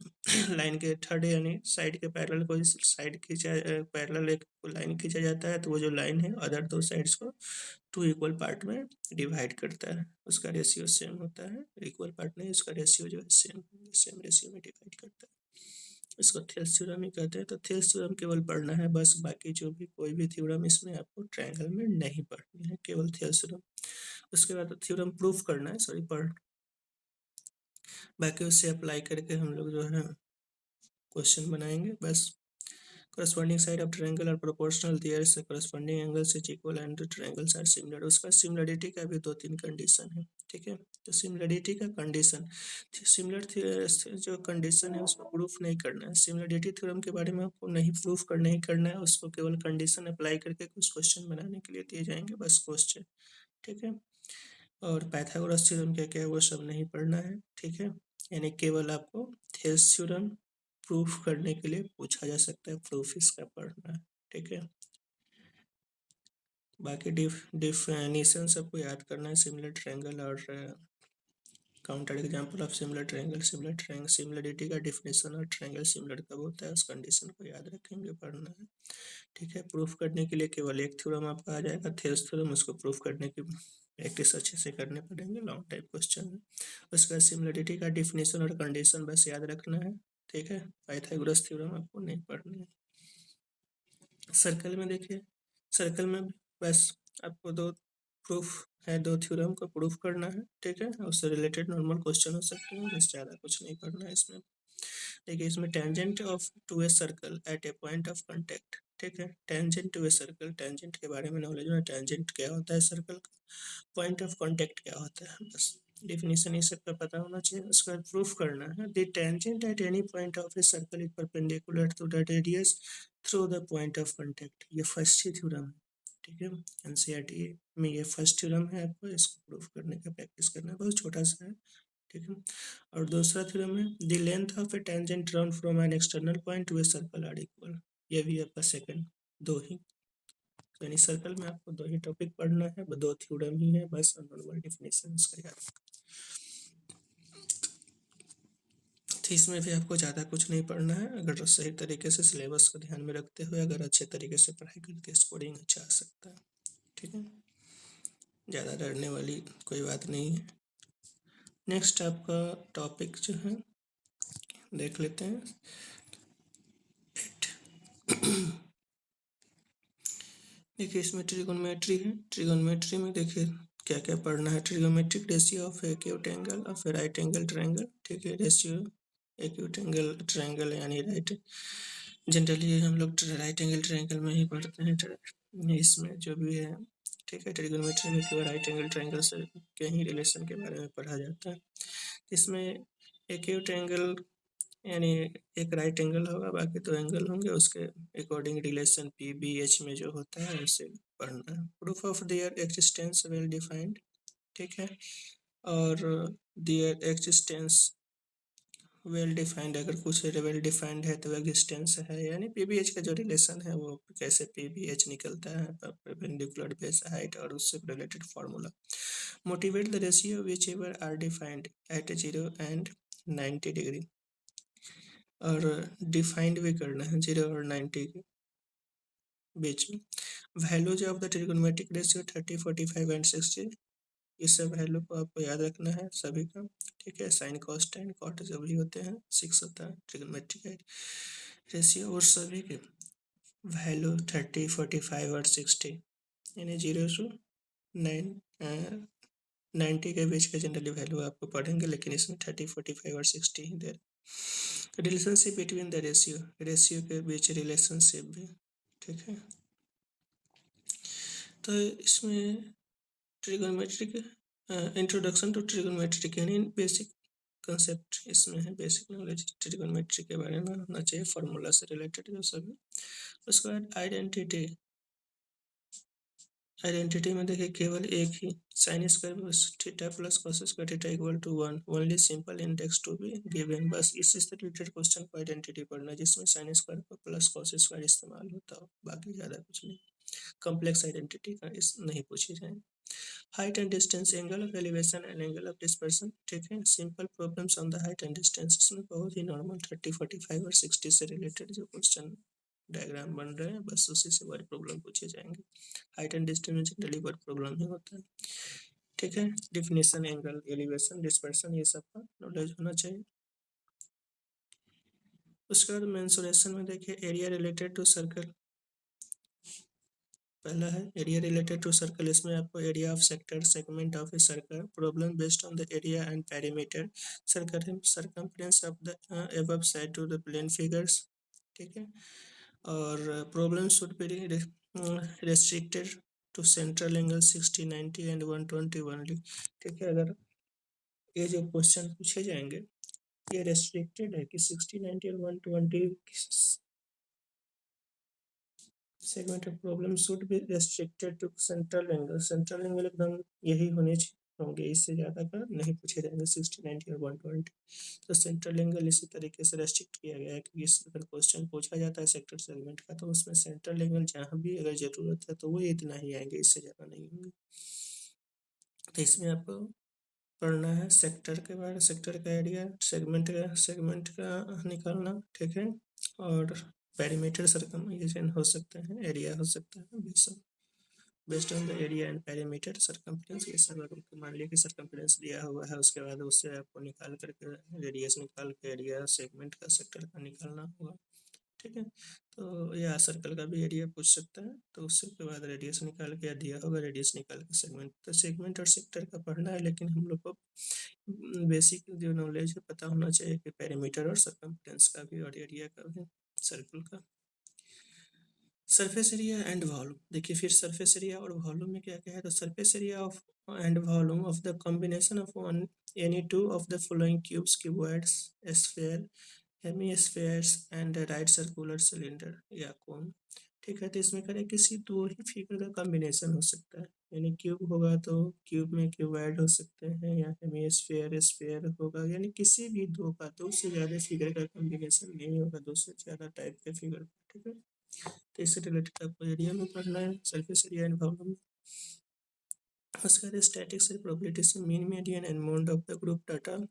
लाइन के थर्ड यानी साइड के पैरेलल कोई साइड खींचा, पैरेलल एक लाइन खींचा जाता है, तो वो जो लाइन है अदर दो साइड्स को 2 इक्वल पार्ट में डिवाइड करता है। उसका रेशियो सेम होता है, इक्वल पार्ट नहीं, उसका रेशियो जो है सेम रेशियो में डिवाइड करता है। इसको थेल्स थ्योरम ही कहते हैं। तो थेल्स थ्योरम केवल पढ़ना है बस, बाकी जो भी कोई भी थ्योरम इसमें आपको ट्रायंगल में नहीं पढ़नी है, केवल थेल्स थ्योरम। उसके बाद थ्योरम प्रूफ करना है, सॉरी पढ़, बाकी उससे अप्लाई करके हम लोग जो है क्वेश्चन बनाएंगे बस। corresponding side of triangle are proportional, there is a corresponding angles is equal and the triangles are similar। उसका सिमिलरिटी का भी 2-3 कंडीशन है। ठीक है, तो सिमिलरिटी का कंडीशन, सिमिलर जो कंडीशन है उसको प्रूफ नहीं करना है। सिमिलरिटी थ्योरम के बारे में आपको नहीं प्रूफ करना ही करना है, उसको केवल कंडीशन अप्लाई करके कुछ क्वेश्चन बनाने के लिए दिए जाएंगे, बस क्वेश्चन। ठीक है, और पाइथागोरस थ्योरम क्या क्या है वो सब नहीं पढ़ना है। ठीक है, यानी केवल आपको थेल्स थ्योरम प्रूफ करने के लिए पूछा जा सकता है, प्रूफ इसका पढ़ना है। ठीक है, बाकी डिफिनेशन सबको याद करना है, सिमिलर ट्रायंगल और counter example of similar triangle, similarity का डिफिनेशन और ट्रायंगल सिमिलर कब होता है उस कंडीशन को याद रखेंगे, पढ़ना है। ठीक है, प्रूफ करने के लिए केवल एक थ्योरम आपका आ जाएगा, थेल्स थ्योरम। उसको प्रूफ करने की प्रैक्टिस अच्छे से करने पड़ेंगे, लॉन्ग टाइप क्वेश्चन है। उसका सिमिलरिटी का डिफिनेशन और कंडीशन बस याद रखना है। ठीक है, पाइथागोरस थ्योरम आपको नहीं पढ़नी है। सर्कल में देखिए, सर्कल में बस आपको दो प्रूफ है, दो थ्योरम को प्रूफ करना है। ठीक है, उससे रिलेटेड नॉर्मल क्वेश्चन हो सकते हैं, बस ज़्यादा कुछ नहीं करना है इसमें। देखिए इसमें tangent of to a circle at a point of contact. ठीक है, tangent to a circle, tangent के बारे में नॉलेज है, टेंजेंट क्या होता है सर्कल का, पॉइंट ऑफ कांटेक्ट क्या होता है, बस डेफिनेशन ये सबका पता होना चाहिए। उसके बाद प्रूफ करना है, the tangent at any point of a circle is perpendicular to that radius through the point of contact. ये फर्स्ट ही थ्योरम है, ठीक है। एनसीईआरटी में ये फर्स्ट थ्योरम है, आपको इसको प्रूफ करने का प्रैक्टिस करना है, बहुत छोटा सा है, ठीक है। और दूसरा थ्योरम है, the length of a tangent run from an external point to a circle are equal. ये भी आपका सेकंड, दो ही, यानी सर्कल में आपको दो ही टॉपिक पढ़ना है, दो थ्योरम ही है बस, और नॉर्मल डेफिनेशन इसका याद। तो इसमें भी आपको ज़्यादा कुछ नहीं पढ़ना है, अगर सही तरीके से सिलेबस को ध्यान में रखते हुए अगर अच्छे तरीके से पढ़ाई करते स्कोरिंग अच्छा आ सकता है, ठीक है। ज़्यादा डरने वाली कोई बात नहीं है। नेक्स्ट आपका टॉपिक जो है देख लेते हैं, देखिए इसमें ट्रिगोनोमेट्री है। ट्रिगोनोमेट्री में देखिए क्या क्या पढ़ना है। Trigonometric ratio of acute angle of A right angle triangle, ठीक है। रेशियो एक्यूट एंगल ट्रायंगल यानी राइट, जनरली हम लोग राइट एंगल ट्रायंगल में ही पढ़ते हैं, इसमें जो भी है, ठीक है। ट्रिगोनोमेट्री में केवल राइट एंगल ट्रायंगल से के ही रिलेशन के बारे में पढ़ा जाता है। इसमें एक्यूट एंगल यानी एक राइट एंगल होगा, बाकी दो एंगल होंगे, उसके according relation P B H में जो होता है उसे पढ़ना है। Proof of their existence well defined, ठीक है। और देयर एक्जिस्टेंस वेल डिफाइंड, अगर कुछ वेल डिफाइंड है तो एग्जिस्टेंस है, यानी पीबीएच का जो रिलेशन है वो कैसे पीबीएच निकलता है, परपेंडिकुलर बेस हाइट और उससे related formula. Motivate the ratio whichever are defined at 0 and 90 degree, और डिफाइंड भी करना है 0 और 90 के बीच में। Values of the trigonometric ratio 30, 45 and 60, इस सब वैल्यू को आपको याद रखना है सभी का, ठीक है। साइन कॉस टेन कॉट जो भी होते हैं 6 होता है ट्रिगोनोमेट्रिक रेशियो, और सभी के वैल्यू 30, 45 और 60, यानी 0 टू 90 के बीच के जनरली वैल्यू आपको पढ़ेंगे, लेकिन इसमें 30, 45 और 60 ही दे। Relationship between the ratio, ratio के बीच रिलेशनशिप भी, ठीक है। तो इसमें ट्रिगोनोमेट्रिक इंट्रोडक्शन टू ट्रिगोनोमेट्रिक यानी बेसिक कंसेप्ट इसमें है, बेसिक नॉलेज ट्रिगोनोमेट्री के बारे में होना चाहिए, फार्मूला से रिलेटेड जो सभी। उसके बाद आइडेंटिटी, आइडेंटिटी में देखिए केवल एक ही sine square theta plus cos square theta equal to 1, only simple index to be given, बस इसी से रिलेटेड क्वेश्चन को आइडेंटिटी पढ़ना जिसमें साइन स्क्वायर पर प्लस कॉस स्क्वायर इस्तेमाल होता हो, बाकी ज़्यादा कुछ नहीं, कॉम्प्लेक्स आइडेंटिटी का इस नहीं पूछी जाए। Height and distance, angle of elevation and angle of dispersion, ठीक है। Simple problems on the height and distance, इसमें बहुत ही नॉर्मल 30, 45 और 60 से रिलेटेड जो क्वेश्चन डायग्राम बन रहे हैं बस उसी से वर्ड प्रॉब्लम पूछे जाएंगे। हाइट एंड डिस्टेंस में जनरली वर्ड प्रॉब्लम ही होता है, ठीक है। डिफिनेशन, एंगल, एलिवेशन, डिस्पर्सन, ये सब का नॉलेज होना चाहिए। उसके बाद मेंसुरेशन में देखिए एरिया रिलेटेड टू सर्कल, पहला है एरिया रिलेटेड टू सर्कल, इसमें आपको area of sector, segment of a circle, problem based on the area and perimeter, circle circumference of the above side to the plane figures, ठीक है। और problem should be restricted to central angle 60, 90 and 120 only, ठीक है। अगर ये जो question पूछे जाएंगे ये रेस्ट्रिक्टेड है कि 60, 90 और 120 segment of problem should be restricted to central angle, central angle एकदम यही होने होंगे, इससे ज़्यादा का नहीं पूछे जाएंगे 60, 90 और 120। तो सेंट्रल एंगल इसी तरीके से रेस्ट्रिक्ट किया गया है कि अगर क्वेश्चन पूछा जाता है सेक्टर सेगमेंट का तो उसमें सेंट्रल एंगल जहाँ भी अगर ज़रूरत है तो वो इतना ही आएंगे, इससे ज़्यादा नहीं होंगे। तो इसमें आपको पढ़ना है सेक्टर के बारे, सेक्टर का एरिया, सेगमेंट का निकालना, ठीक है। और पेरीमीटर सर्कमफरेंस हो सकते हैं, एरिया हो सकता है, based on the area and perimeter circumference, ये सब अगर मान लिया कि सर्कमफरेंस दिया हुआ है उसके बाद उससे आपको निकाल करके रेडियस निकाल के एरिया सेगमेंट का सेक्टर का निकालना होगा, ठीक है। तो या सर्कल का भी एरिया पूछ सकता है, तो उससे के बाद रेडियस निकाल के या दिया होगा रेडियस निकाल के सेगमेंट, तो सेगमेंट और सेक्टर का पढ़ना है, लेकिन हम लोग को बेसिक जो नॉलेज है पता होना चाहिए कि पेरीमीटर और सर्कमफ्रेंस का भी और एरिया का भी सर्कल का। सरफेस एरिया एंड वॉल्यूम, देखिए फिर सरफेस एरिया और वॉल्यूम में क्या क्या है, तो surface area of and volume of the combination of one any two of the following cubes, cuboids, sphere, hemispheres and right circular cylinder या कोन। ठीक है, तो इसमें करें किसी दो ही फिगर का कॉम्बिनेशन हो सकता है, यानी क्यूब होगा तो क्यूब में क्यूबॉइड हो सकते हैं, या हेमीस्फेयर स्फेयर होगा, यानी किसी भी दो का, दो से ज़्यादा फिगर का कॉम्बिनेशन नहीं होगा, दो से ज़्यादा टाइप के फिगर। ठीक है, तो इससे रिलेटेड आपको एरिया में पढ़ना है, सरफेस एरिया एंड वॉल्यूम। उसके बाद स्टैटिक्स एंड प्रोबेबिलिटी से mean median and mode of the group data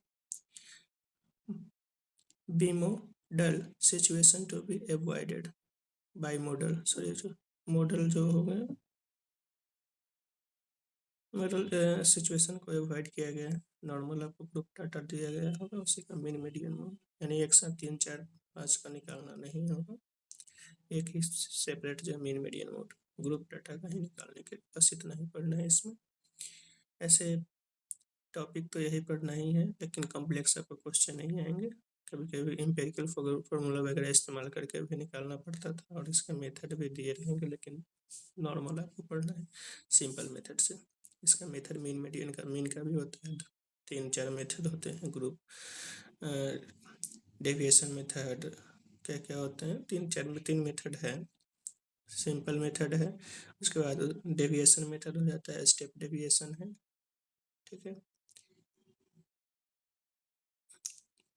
bimodal situation to be avoided। Bimodal sorry, जो मॉडल जो हो गया, मॉडल सिचुएशन को अवॉइड किया गया है। नॉर्मल आपको ग्रुप डाटा दिया गया होगा, उसी का मीन मीडियन मोड, यानी एक साथ 3 4 5 का निकालना नहीं होगा, एक ही सेपरेट जो mean median mode group data का ही निकालने के, बस इतना ही पढ़ना है इसमें। ऐसे टॉपिक तो यही पढ़ना ही है, लेकिन कॉम्प्लेक्स आपको क्वेश्चन नहीं आएंगे, कभी कभी एम्पेरिकल फॉर्मूला वगैरह इस्तेमाल करके भी निकालना पड़ता था, और इसका मेथड भी दिए रहेंगे, लेकिन नॉर्मल आपको पढ़ना है सिंपल मेथड से। इसका मेथड मीन मीडियन का, मीन का भी होता है, 3 4 मेथड होते हैं, ग्रुप डेविएशन मेथड, क्या क्या होते हैं, 3 मेथड है। सिंपल मेथड है, उसके बाद डेविएशन मेथड हो जाता है, स्टेप डेविएशन है। ठीक है,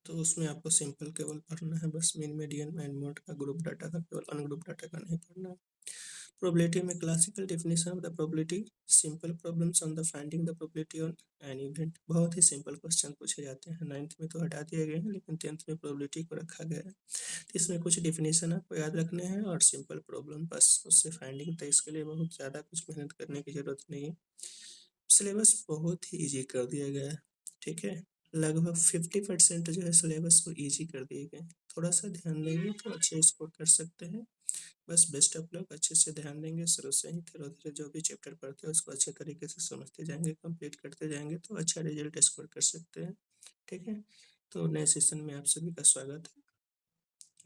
तो उसमें आपको सिंपल केवल पढ़ना है बस, मीन मीडियन एंड मोड का, ग्रुप डाटा का केवल, अनग्रुप डाटा का नहीं पढ़ना है। प्रोबेबिलिटी में classical definition of the probability, simple problems on the finding the probability on an event. बहुत ही सिंपल क्वेश्चन पूछे जाते हैं, 9th में तो हटा दिए गए हैं, लेकिन 10th में प्रोबेबिलिटी को रखा गया है। तो इसमें कुछ डेफिनेशन आपको याद रखने हैं और सिंपल प्रॉब्लम, बस उससे फाइंडिंग, तो इसके लिए बहुत ज़्यादा कुछ मेहनत करने की ज़रूरत नहीं है, सिलेबस बहुत ही ईजी कर दिया गया है। ठीक है, लगभग 50% जो है सिलेबस को ईजी कर दिए गए, थोड़ा सा ध्यान देंगे तो अच्छे स्कोर कर सकते हैं। बस बेस्ट ऑफ लक, अच्छे से ध्यान देंगे, शुरू से ही धीरे धीरे जो भी चैप्टर पढ़ते हैं उसको अच्छे तरीके से समझते जाएंगे, कंप्लीट करते जाएंगे, तो अच्छा रिजल्ट स्कोर कर सकते हैं। ठीक है, तो नए सेशन में आप सभी का स्वागत है,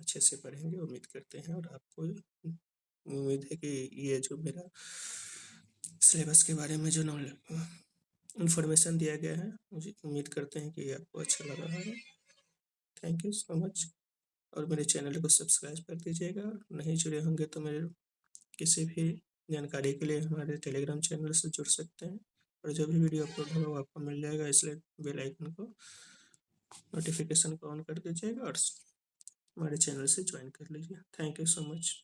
अच्छे से पढ़ेंगे उम्मीद करते हैं, और आपको उम्मीद है कि ये जो मेरा सिलेबस के बारे में जो नॉलेज इन्फॉर्मेशन दिया गया है, मुझे उम्मीद करते हैं कि आपको अच्छा लगा होगा। थैंक यू सो मच, और मेरे चैनल को सब्सक्राइब कर दीजिएगा, नहीं जुड़े होंगे तो मेरे किसी भी जानकारी के लिए हमारे टेलीग्राम चैनल से जुड़ सकते हैं, और जो भी वीडियो अपलोड होगा वो आपको मिल जाएगा, इसलिए बेल आइकन को, नोटिफिकेशन को ऑन कर दीजिएगा, और हमारे चैनल से ज्वाइन कर लीजिए। Thank you so much.